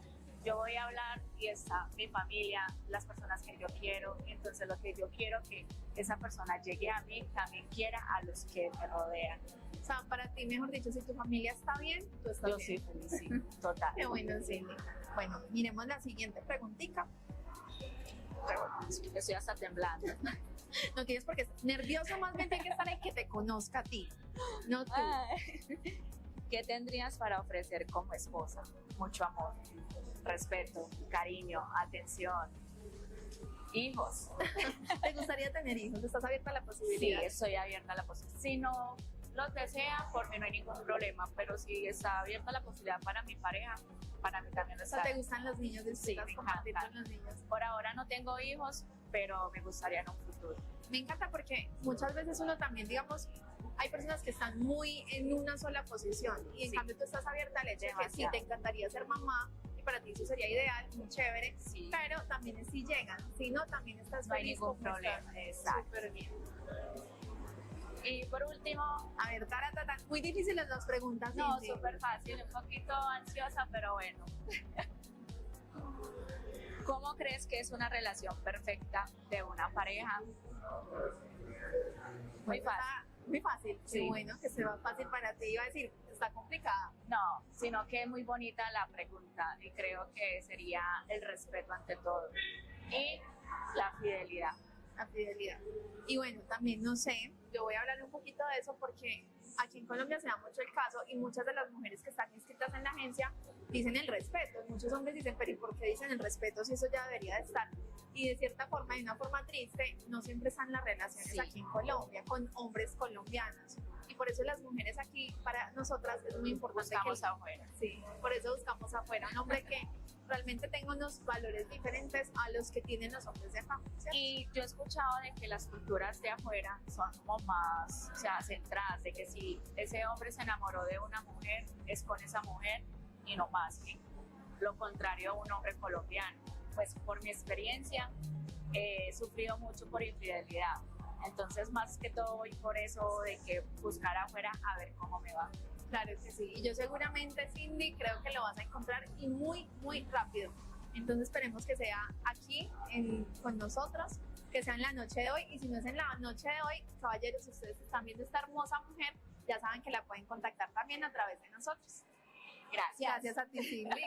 Yo voy a hablar y está mi familia, las personas que yo quiero, y entonces lo que yo quiero que esa persona llegue a mí, también quiera a los que me rodean. O sea, para ti, mejor dicho, si tu familia está bien, tú estás Yo bien. soy feliz, sí, total. Qué bueno, Cindy. Bueno, miremos la siguiente preguntita. Estoy hasta temblando. No tienes por qué estar nervioso, más bien tiene que estar en que te conozca a ti, no tú. ¿Qué tendrías para ofrecer como esposa? Mucho amor, respeto, cariño, atención, hijos. ¿Te gustaría tener hijos? ¿Estás abierta a la Sí, posibilidad? estoy abierta a la posibilidad. Si no los desea, por mí no hay ningún problema, pero si está abierta la posibilidad para mi pareja, para mí también lo O sea, está. ¿te gustan los niños? ¿Disfrutas me compartir encanta. con los niños? Por ahora no tengo hijos, pero me gustaría en un futuro. Me encanta porque muchas veces uno también, digamos, hay personas que están muy en una sola posición y en Sí. cambio tú estás abierta al hecho de que sí, Demasiado. te encantaría ser mamá y para ti eso sería ideal, muy chévere, Sí. pero también es si llegan, si no, también estás No hay feliz ningún como estás. problema, exacto. Súper bien. Y por último, A ver, taratata, muy difíciles las preguntas. no, Cindy. súper fácil, un poquito ansiosa, pero bueno. ¿Cómo crees que es una relación perfecta de una pareja? Muy Bueno, fácil. está muy fácil. Qué Sí. bueno que se va fácil para ti. Iba a decir, está complicada. No, sino que es muy bonita la pregunta y creo que sería el respeto ante todo y la fidelidad. La fidelidad. Y bueno, también no sé, yo voy a hablar un poquito de eso porque aquí en Colombia se da mucho el caso y muchas de las mujeres que están inscritas en la agencia dicen el respeto. Muchos hombres dicen, pero ¿y por qué dicen el respeto si eso ya debería de estar? Y de cierta forma, de una forma triste, no siempre están las relaciones Sí. aquí en Colombia con hombres colombianos. Y por eso las mujeres aquí, para nosotras, es muy importante Buscamos que afuera. sí, por eso buscamos afuera un hombre que realmente tenga unos valores diferentes a los que tienen los hombres de acá. ¿cierto? Y yo he escuchado de que las culturas de afuera son como más, o sea, centradas, de que si ese hombre se enamoró de una mujer, es con esa mujer y no más. ¿Sí? Lo contrario a un hombre colombiano. Pues por mi experiencia, he sufrido mucho por infidelidad. Entonces, más que todo, voy por eso de que buscar afuera a ver cómo me va. Claro que sí. Y yo seguramente, Cindy, creo que lo vas a encontrar y muy, muy rápido. Entonces esperemos que sea aquí con nosotros, que sea en la noche de hoy. Y si no es en la noche de hoy, caballeros, si ustedes están viendo esta hermosa mujer, ya saben que la pueden contactar también a través de nosotros. Gracias. Gracias a ti, Cindy.